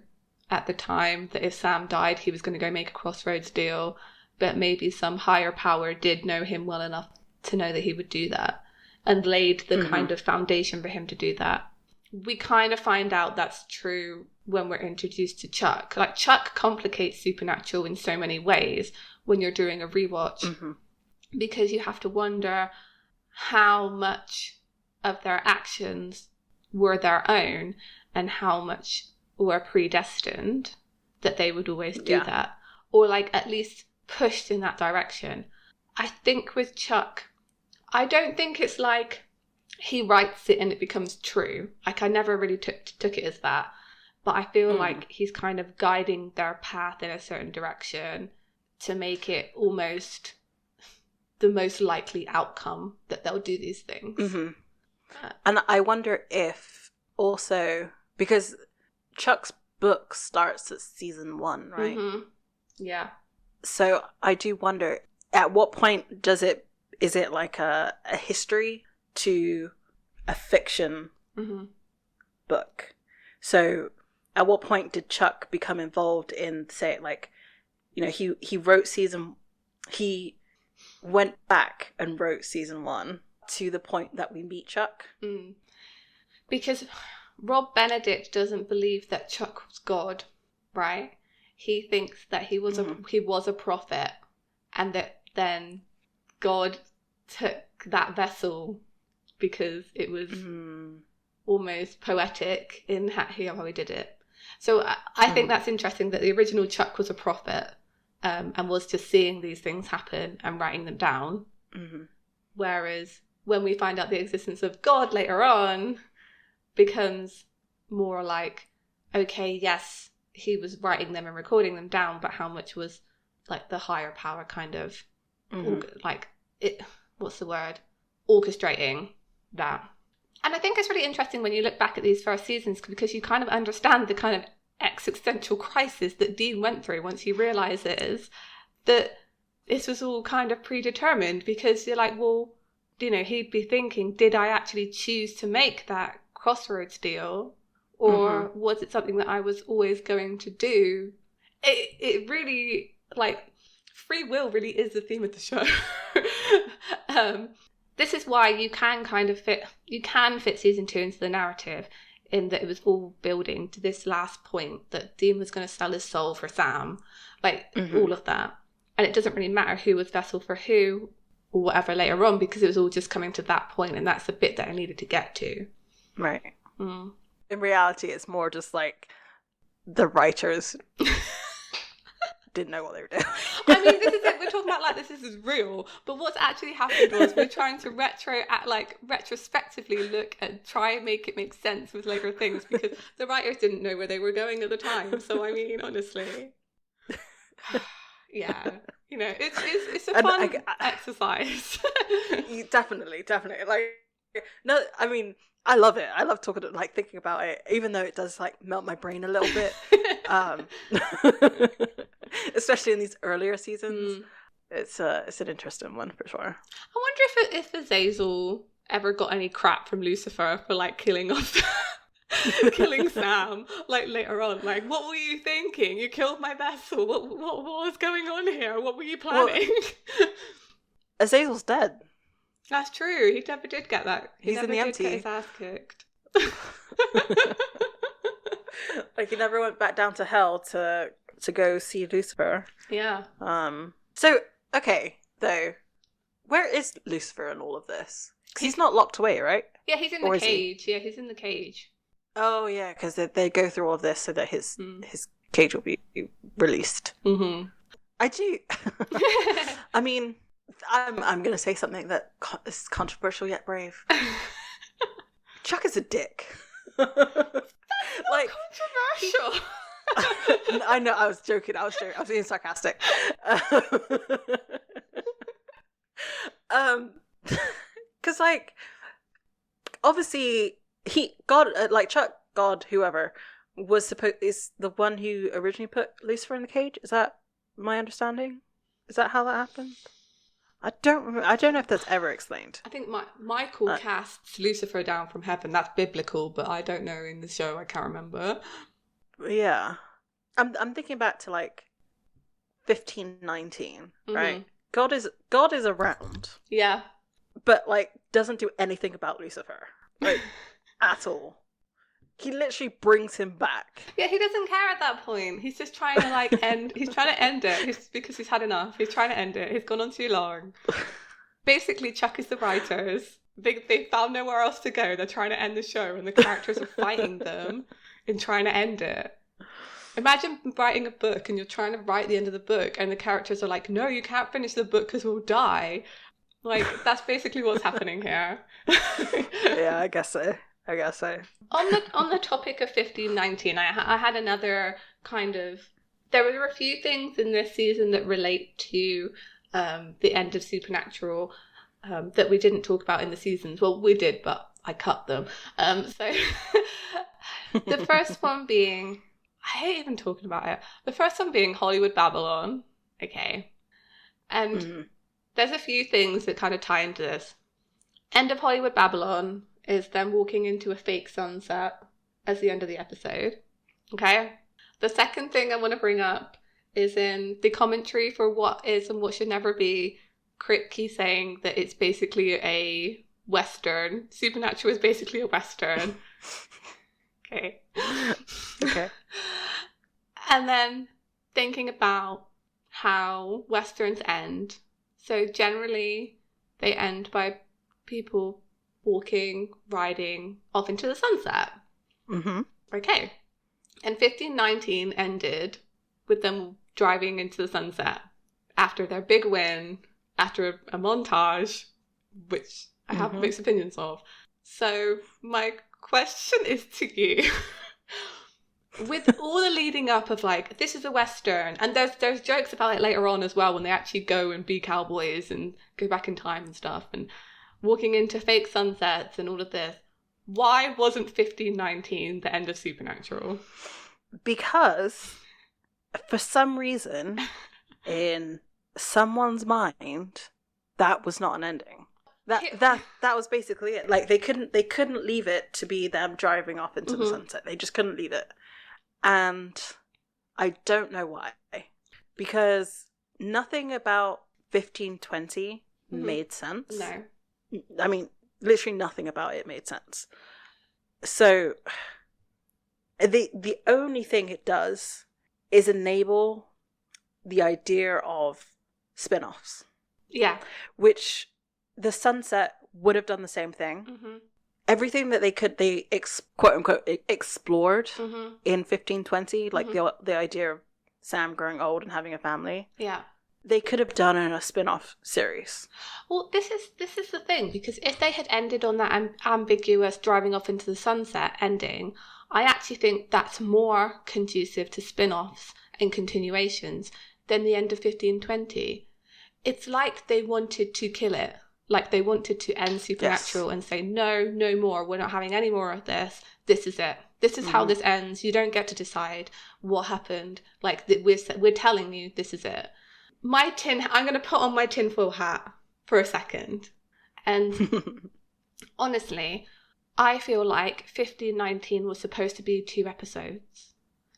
at the time that if Sam died, he was going to go make a Crossroads deal, but maybe some higher power did know him well enough to know that he would do that and laid the kind of foundation for him to do that. We kind of find out that's true when we're introduced to Chuck. Like, Chuck complicates Supernatural in so many ways when you're doing a rewatch, because you have to wonder how much of their actions were their own and how much were predestined that they would always do that, or like at least pushed in that direction. I think with Chuck, I don't think it's like he writes it and it becomes true. Like, I never really took it as that, but I feel like he's kind of guiding their path in a certain direction to make it almost the most likely outcome that they'll do these things. And I wonder if also, because Chuck's book starts at season 1, right? Yeah. So I do wonder, at what point is it like a history to a fiction book? So at what point did Chuck become involved in, say, like, you know, he went back and wrote season 1 to the point that we meet Chuck? Because Rob Benedict doesn't believe that Chuck was God, right? He thinks that he was a prophet, and that then God took that vessel because it was almost poetic in how he did it. So I think that's interesting that the original Chuck was a prophet, and was just seeing these things happen and writing them down. Whereas when we find out the existence of God later on, becomes more like, okay, yes, he was writing them and recording them down, but how much was like the higher power kind of like it, what's the word, orchestrating that. And I think it's really interesting when you look back at these first seasons, because you kind of understand the kind of existential crisis that Dean went through once he realizes that this was all kind of predetermined. Because you're like, well, you know, he'd be thinking, did I actually choose to make that Crossroads deal, or was it something that I was always going to do? It really, like, free will really is the theme of the show. This is why you can fit season 2 into the narrative, in that it was all building to this last point that Dean was going to sell his soul for Sam, like all of that, and it doesn't really matter who was vessel for who or whatever later on, because it was all just coming to that point, and that's the bit that I needed to get to. Right. In reality, it's more just like the writers didn't know what they were doing. I mean, this is it. We're talking about like this is real, but what's actually happened was we're trying to retrospectively look and try and make it make sense with later things, because the writers didn't know where they were going at the time. So I mean, honestly, yeah, you know, it's a fun exercise. Definitely. Like, no, I mean, I love it. I love thinking about it, even though it does like melt my brain a little bit. Especially in these earlier seasons. It's an interesting one for sure. I wonder if Azazel ever got any crap from Lucifer for like killing off killing Sam, like later on. Like, what were you thinking? You killed my vessel. What was going on here? What were you planning? Well, Azazel's dead. That's true. He never did get that. He's in the empty. Get his ass kicked. Like, he never went back down to hell to go see Lucifer. Yeah. So, okay, though, where is Lucifer in all of this? 'Cause he's not locked away, right? Yeah, he's in the cage. Yeah, he's in the cage. Oh, yeah, because they go through all of this so that his cage will be released. Mm-hmm. I do. I mean, I'm going to say something that is controversial yet brave. Chuck is a dick. Like, controversial. I know, I was joking. I was being sarcastic. Because, like, obviously, Chuck, God, whoever, is the one who originally put Lucifer in the cage. Is that my understanding? Is that how that happened? I don't remember. I don't know if that's ever explained. I think Michael casts Lucifer down from heaven. That's biblical, but I don't know in the show. I can't remember. Yeah, I'm thinking back to like 1519, right? God is around. Yeah, but like doesn't do anything about Lucifer, like at all. He literally brings him back. Yeah, he doesn't care at that point. He's just trying to like end. He's trying to end it because he's had enough. He's trying to end it. He's gone on too long. Basically, Chuck is the writers. They found nowhere else to go. They're trying to end the show, and the characters are fighting them in trying to end it. Imagine writing a book, and you're trying to write the end of the book, and the characters are like, "No, you can't finish the book because we'll die." Like, that's basically what's happening here. Yeah, I guess so. On the topic of 1519, I had another kind of... There were a few things in this season that relate to the end of Supernatural that we didn't talk about in the seasons. Well, we did, but I cut them. So the first one being... I hate even talking about it. The first one being Hollywood Babylon. Okay. And there's a few things that kind of tie into this. End of Hollywood Babylon is them walking into a fake sunset as the end of the episode. Okay? The second thing I want to bring up is in the commentary for what is and what should never be, Kripke saying that it's basically a Western. Supernatural is basically a Western. Okay. Okay. And then thinking about how Westerns end. So generally they end by people walking, riding off into the sunset. Mm-hmm. Okay. And 1519 ended with them driving into the sunset after their big win, after a montage, which I have mixed opinions of. So my question is to you, with all the leading up of like, this is a Western, and there's jokes about it later on as well when they actually go and be cowboys and go back in time and stuff, and walking into fake sunsets and all of this. Why wasn't 1519 the end of Supernatural? Because for some reason, in someone's mind, that was not an ending. That was basically it. Like they couldn't leave it to be them driving off into the sunset. They just couldn't leave it. And I don't know why. Because nothing about 1520 made sense. No. I mean, literally nothing about it made sense. So the only thing it does is enable the idea of spin-offs. Yeah. Which the sunset would have done the same thing. Everything that they quote unquote explored in 1520, like the idea of Sam growing old and having a family. Yeah. They could have done in a spin-off series. Well, this is the thing, because if they had ended on that ambiguous driving off into the sunset ending, I actually think that's more conducive to spin-offs and continuations than the end of 1520. It's like they wanted to kill it. Like they wanted to end Supernatural and say, no more. We're not having any more of this. This is it. This is how this ends. You don't get to decide what happened. Like we're telling you this is it. I'm going to put on my tinfoil hat for a second. And honestly, I feel like 1519 was supposed to be 2 episodes.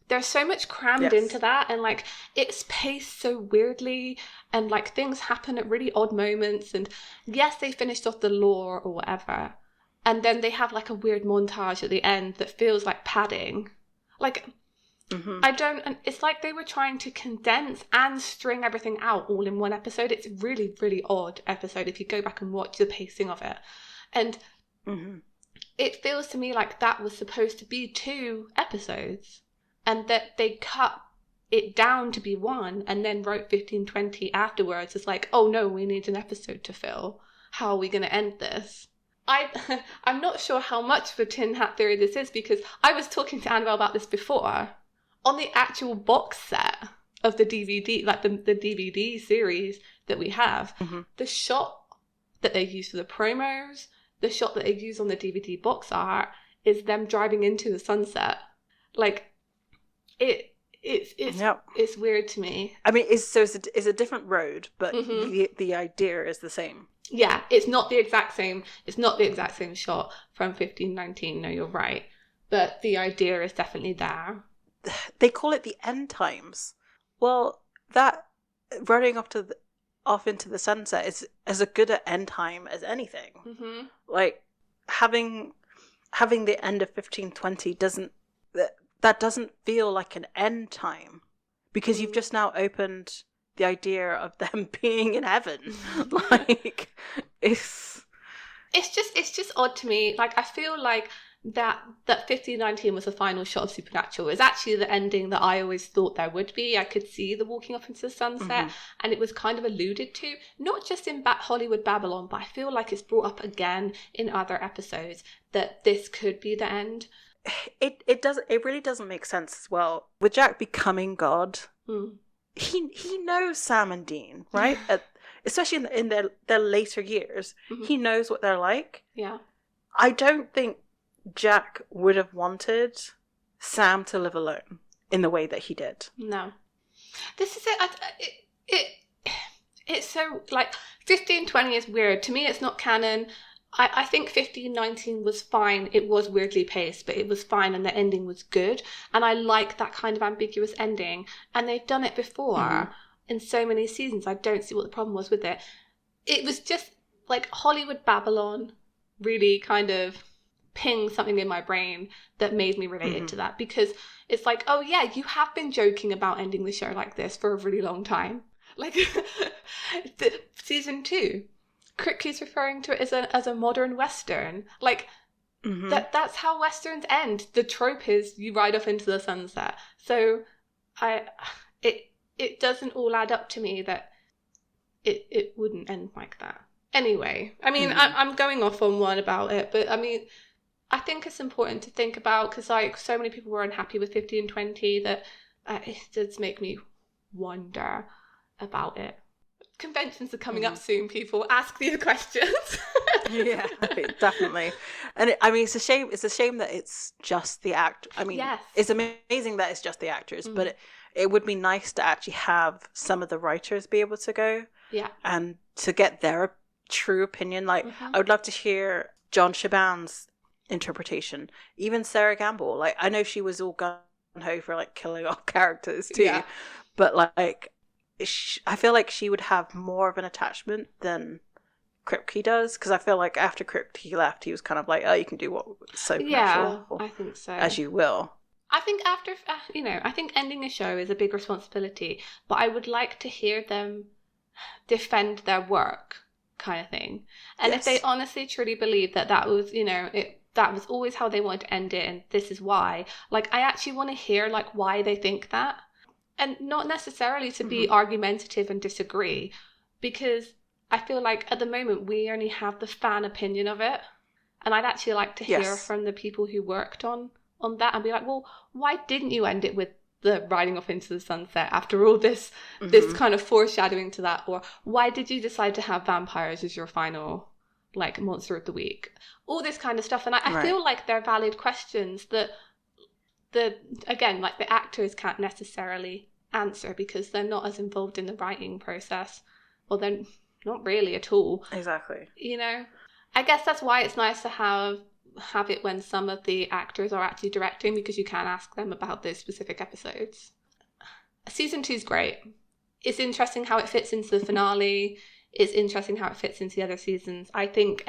There's so much crammed into that, and like it's paced so weirdly, and like things happen at really odd moments, and yes, they finished off the lore or whatever, and then they have like a weird montage at the end that feels like padding. Like and it's like they were trying to condense and string everything out all in one episode. It's a really, really odd episode if you go back and watch the pacing of it. And it feels to me like that was supposed to be 2 episodes, and that they cut it down to be 1 and then wrote 1520 afterwards. It's like, oh no, we need an episode to fill. How are we going to end this? I'm not sure how much of a tin hat theory this is, because I was talking to Annabelle about this before. On the actual box set of the DVD, like the DVD series that we have, the shot that they use for the promos, the shot that they use on the DVD box art is them driving into the sunset. Like, it's weird to me. I mean, it's a different road, but the idea is the same. Yeah, it's not the exact same. It's not the exact same shot from 1519. No, you're right, but the idea is definitely there. They call it the end times. Well, that running off into the sunset is as a good an end time as anything. Like having the end of 1520 doesn't feel like an end time, because you've just now opened the idea of them being in heaven. Like it's just odd to me. Like I feel like that 1519 was the final shot of Supernatural is actually the ending that I always thought there would be. I could see the walking off into the sunset, and it was kind of alluded to, not just in Hollywood Babylon, but I feel like it's brought up again in other episodes that this could be the end. It really doesn't make sense as well with Jack becoming God. He knows Sam and Dean, right? Especially in their later years, he knows what they're like. Yeah, I don't think Jack would have wanted Sam to live alone in the way that he did. No. This is it. It's so, like, 1520 is weird. To me, it's not canon. I think 1519 was fine. It was weirdly paced, but it was fine, and the ending was good. And I like that kind of ambiguous ending. And they've done it before in so many seasons. I don't see what the problem was with it. It was just, like, Hollywood Babylon really kind of ping something in my brain that made me related to that, because it's like, oh yeah, you have been joking about ending the show like this for a really long time. Like season 2, Kripke's referring to it as a modern Western. Like that's how Westerns end. The trope is you ride off into the sunset. So it doesn't all add up to me that it wouldn't end like that. Anyway, I mean, I'm going off on one about it, but I mean, I think it's important to think about, because like so many people were unhappy with 1520 that it does make me wonder about it. Conventions are coming up soon, people. Ask these questions. Yeah, definitely. And it's a shame. It's a shame that it's just the act. I mean, it's amazing that it's just the actors, but it would be nice to actually have some of the writers be able to go. Yeah. And to get their true opinion. Like, I would love to hear John Shaban's interpretation, even Sarah Gamble. Like, I know she was all gung-ho for like killing off characters too, but like I feel like she would have more of an attachment than Kripke does, because I feel like after Kripke left, he was kind of like, oh, you can do what Supernatural I think so, as you will. I think after I think ending a show is a big responsibility, but I would like to hear them defend their work, kind of thing. And if they honestly truly believe that was that was always how they wanted to end it, and this is why. Like, I actually want to hear, like, why they think that. And not necessarily to be argumentative and disagree, because I feel like at the moment we only have the fan opinion of it. And I'd actually like to hear from the people who worked on that and be like, well, why didn't you end it with the riding off into the sunset after all this kind of foreshadowing to that? Or why did you decide to have vampires as your final, like, monster of the week? All this kind of stuff. And I feel like they're valid questions that the actors can't necessarily answer, because they're not as involved in the writing process. Well, they're not really at all. Exactly. I guess that's why it's nice to have have it when some of the actors are actually directing, because you can ask them about those specific episodes. Season 2 is great. It's interesting how it fits into the finale. It's interesting how it fits into the other seasons. I think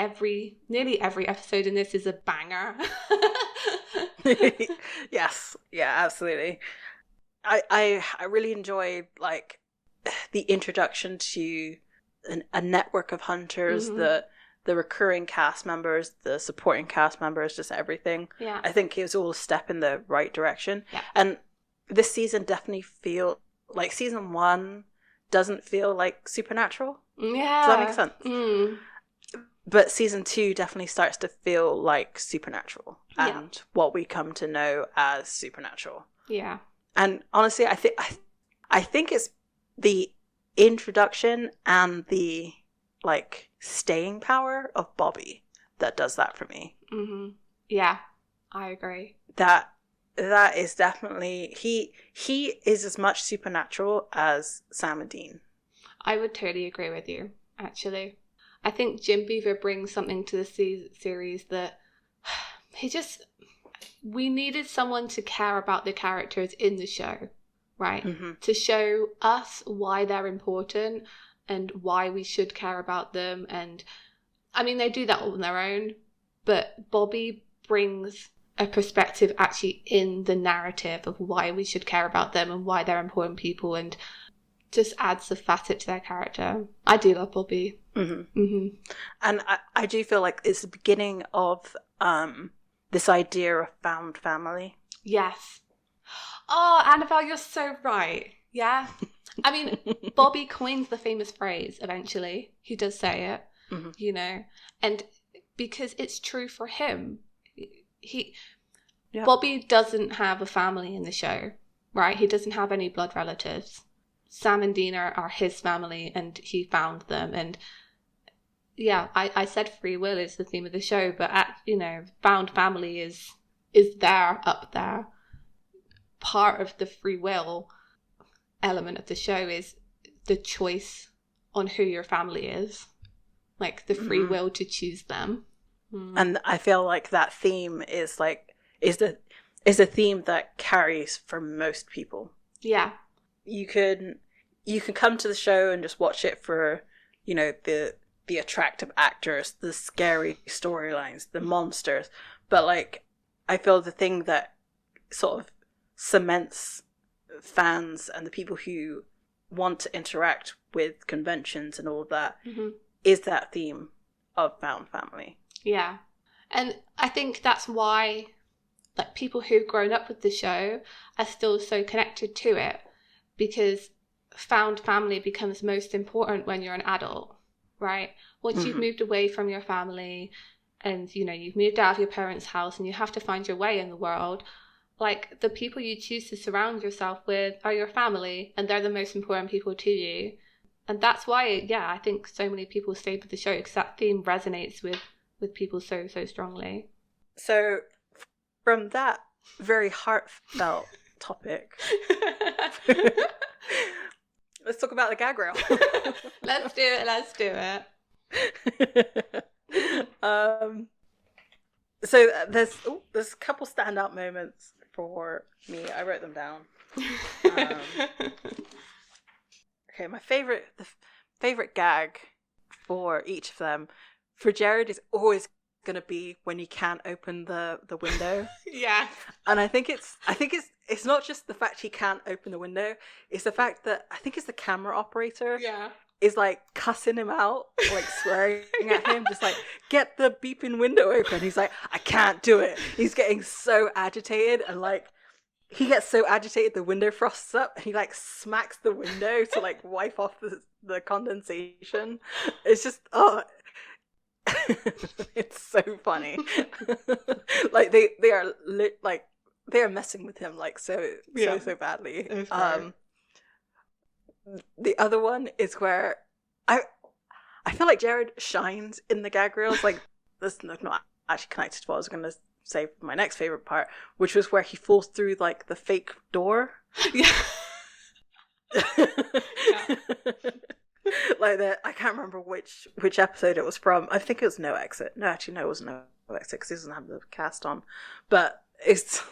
nearly every episode in this is a banger. Yes, yeah, absolutely. I really enjoyed like the introduction to a network of hunters, the recurring cast members, the supporting cast members, just everything. Yeah. I think it was all a step in the right direction. Yeah. And this season definitely feel like season 1 doesn't feel like Supernatural. Yeah. Does that make sense? But season 2 definitely starts to feel like Supernatural and what we come to know as Supernatural. Yeah. And honestly, I think it's the introduction and the like staying power of Bobby that does that for me. Mm-hmm. Yeah, I agree. That is definitely he is as much Supernatural as Sam and Dean. I would totally agree with you, actually. I think Jim Beaver brings something to the series that we needed someone to care about the characters in the show, right? Mm-hmm. To show us why they're important and why we should care about them. And I mean, they do that all on their own, but Bobby brings a perspective actually in the narrative of why we should care about them and why they're important people, and just adds a facet to their character. I do love Bobby. Mm-hmm. Mm-hmm. And I do feel like it's the beginning of this idea of found family. Yes. Oh, Annabelle, you're so right. Yeah. I mean, Bobby coins the famous phrase eventually. He does say it, you know, and because it's true for him. Bobby doesn't have a family in the show, right? He doesn't have any blood relatives. Sam and Dean are his family, and he found them. And yeah, I said free will is the theme of the show, but found family is there, up there. Part of the free will element of the show is the choice on who your family is, like the free will to choose them. And I feel like that theme is a theme that carries for most people. Yeah. You can come to the show and just watch it for, you know, the attractive actors, the scary storylines, the monsters. But like, I feel the thing that sort of cements fans and the people who want to interact with conventions and all of that is that theme of found family. Yeah. And I think that's why like people who've grown up with the show are still so connected to it, because found family becomes most important when you're an adult, right? Once you've moved away from your family and, you know, you've moved out of your parents' house and you have to find your way in the world, like the people you choose to surround yourself with are your family, and they're the most important people to you. And that's why, yeah, I think so many people stayed with the show, because that theme resonates with people so strongly. So from that very heartfelt topic, let's talk about the gag reel. Let's do it. So there's a couple standout moments for me. I wrote them down. Okay, my favorite gag for each of them for Jared is always gonna be when he can't open the window. Yeah. And I think it's not just the fact he can't open the window, it's the fact that I think it's the camera operator is like cussing him out, like swearing at him, just like, get the beeping window open. He's like, I can't do it. He's getting so agitated, and like he gets so agitated the window frosts up and he like smacks the window to like wipe off the condensation. It's just it's so funny. Like they are they are messing with him like so badly. The other one is where I feel like Jared shines in the gag reels. Like this is not actually connected to what I was going to say for my next favorite part, which was where he falls through like the fake door. Yeah. Like that, I can't remember which episode it was from. I think it was No Exit. No, actually, no, it wasn't No Alexa because he doesn't have the cast on, but it's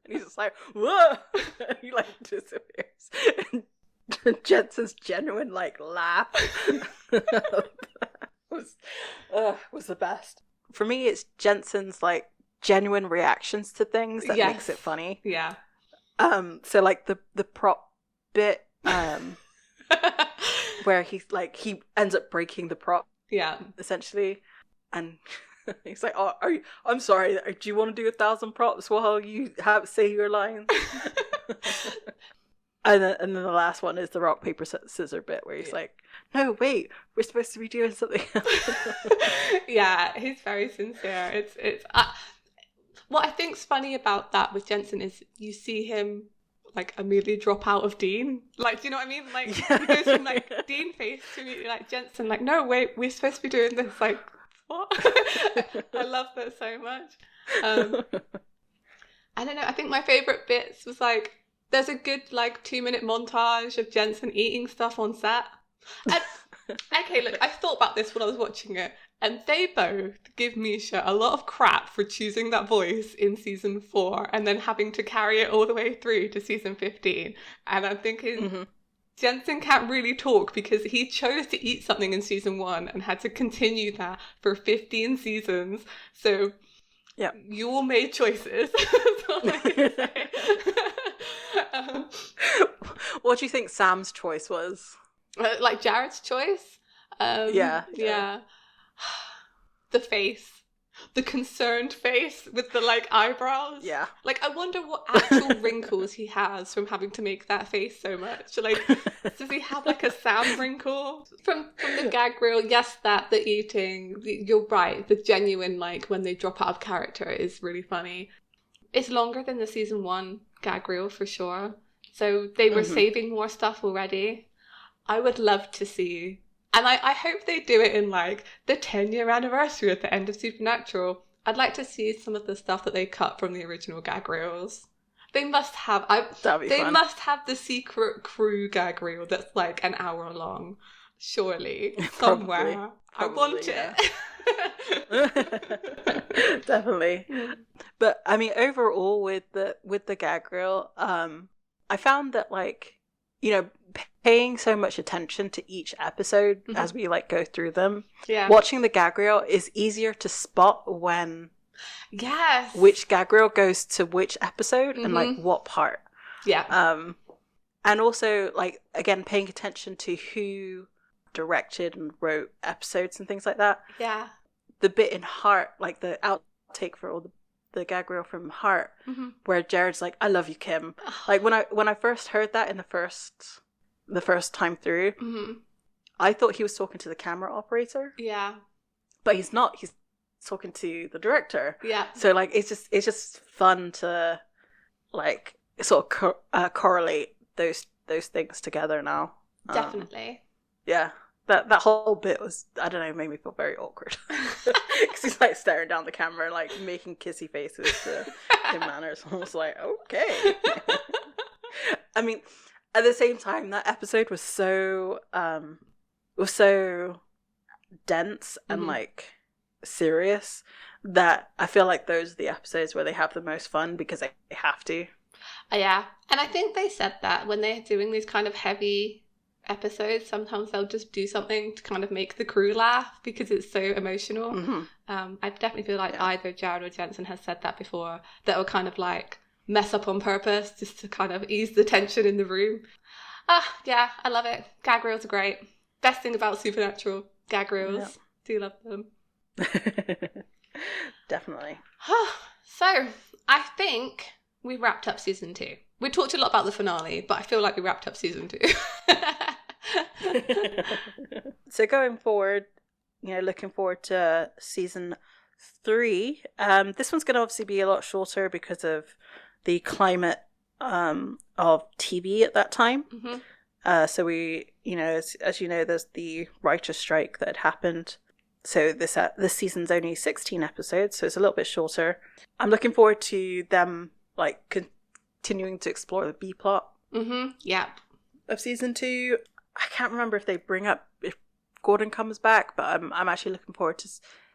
he's just like whoa, and he like disappears. And Jensen's genuine like laugh was the best. For me, it's Jensen's like genuine reactions to things that makes it funny. Yeah. So like the prop bit where he ends up breaking the prop. Yeah. Essentially, and he's like, "Oh, I'm sorry. Do you want to do 1,000 props while you say your lines?" and then the last one is the rock paper scissor bit where he's like, "No, wait, we're supposed to be doing something else." Yeah, he's very sincere. It's what I think's funny about that with Jensen is you see him like immediately drop out of Dean. Like, do you know what I mean? Like, he goes from like Dean face to immediately like Jensen. Like, no, wait, we're supposed to be doing this. Like, what? I love that so much. I don't know. I think my favorite bits was like there's a good like 2-minute montage of Jensen eating stuff on set. And, okay, look, I thought about this when I was watching it, and they both give Misha a lot of crap for choosing that voice in season 4 and then having to carry it all the way through to season 15. And I'm thinking, Jensen can't really talk because he chose to eat something in season 1 and had to continue that for 15 seasons. So you all made choices. That's all I can say. What do you think Sam's choice was? Like Jared's choice? Yeah. The face. The concerned face with the like eyebrows. Yeah. Like I wonder what actual wrinkles he has from having to make that face so much. Like does he have like a Sam wrinkle? From the gag reel, yes, the eating, you're right. The genuine like when they drop out of character is really funny. It's longer than the season 1 gag reel for sure. So they were saving more stuff already. I would love to see, and I hope they do it in like the 10-year anniversary at the end of Supernatural. I'd like to see some of the stuff that they cut from the original gag reels. They must have. Must have the secret crew gag reel that's like an hour long, surely somewhere. I want it. Definitely. But I mean, overall, with the gag reel, I found that like, you know, paying so much attention to each episode as we like go through them. Yeah. Watching the gag reel is easier to spot when which gag reel goes to which episode and like what part. Yeah. And also like again paying attention to who directed and wrote episodes and things like that. Yeah. The bit in Heart, like the outtake for all the gag reel from Heart, where Jared's like, "I love you, Kim." Like when I first heard that in the first time through, I thought he was talking to the camera operator. Yeah. But he's not. He's talking to the director. Yeah. So like it's just fun to like sort of correlate those things together now. Definitely. Yeah. That whole bit was, I don't know, made me feel very awkward. Because he's like staring down the camera, like making kissy faces to Kim Manners. I was like, okay. I mean, at the same time, that episode was so dense and like serious that I feel like those are the episodes where they have the most fun because they have to. Yeah. And I think they said that when they're doing these kind of heavy episodes, sometimes they'll just do something to kind of make the crew laugh because it's so emotional. I definitely feel like either Jared or Jensen has said that before, that will kind of like mess up on purpose just to kind of ease the tension in the room. Yeah, I love it. Gag reels are great. Best thing about Supernatural, gag reels. Do love them. Definitely. So I think we wrapped up season 2. We talked a lot about the finale, but I feel like we wrapped up season 2. So going forward, you know, looking forward to season 3. This one's going to obviously be a lot shorter because of the climate of TV at that time. So we, you know, as you know, there's the writer's strike that had happened. So this season's only 16 episodes, so it's a little bit shorter. I'm looking forward to them like continuing to explore the B plot. Yeah. Of season 2. I can't remember if they bring up if Gordon comes back, but I'm actually looking forward to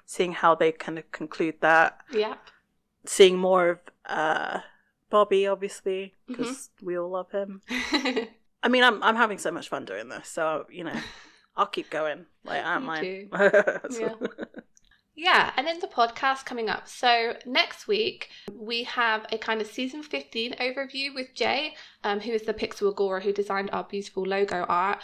seeing how they kind of conclude that. Yeah. Seeing more of Bobby, obviously, because we all love him. I mean, I'm having so much fun doing this, so, you know, I'll keep going. Like, I don't mind. Yeah. Yeah, and then the podcast coming up. So next week, we have a kind of season 15 overview with Jay, who is the Pixel Agora who designed our beautiful logo art.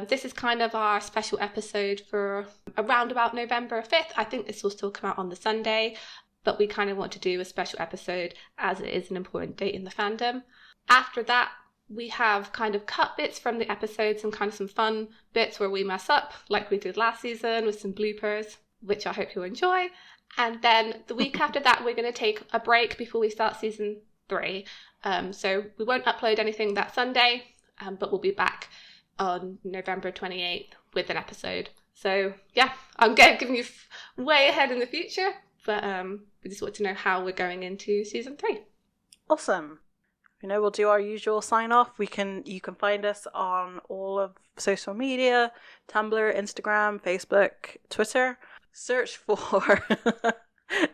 This is kind of our special episode for around about November 5th. I think this will still come out on the Sunday, but we kind of want to do a special episode as it is an important date in the fandom. After that, we have kind of cut bits from the episodes and kind of some fun bits where we mess up, like we did last season with some bloopers, which I hope you'll enjoy. And then the week after that, we're going to take a break before we start season 3. So we won't upload anything that Sunday, but we'll be back on November 28th with an episode. So yeah, I'm giving you way ahead in the future, but we just want to know how we're going into season 3. Awesome. You know, we'll do our usual sign off. You can find us on all of social media, Tumblr, Instagram, Facebook, Twitter. Search for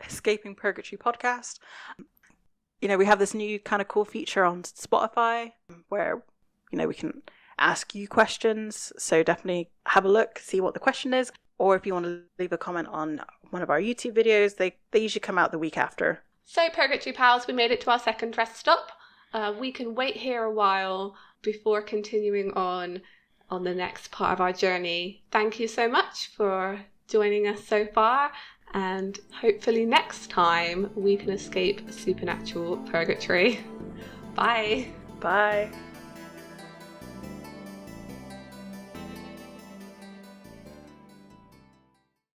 Escaping Purgatory Podcast. You know, we have this new kind of cool feature on Spotify where, you know, we can ask you questions. So definitely have a look, see what the question is. Or if you want to leave a comment on one of our YouTube videos, they usually come out the week after. So Purgatory Pals, we made it to our second rest stop. We can wait here a while before continuing on the next part of our journey. Thank you so much for joining us so far, and hopefully next time we can escape supernatural purgatory. Bye. Bye.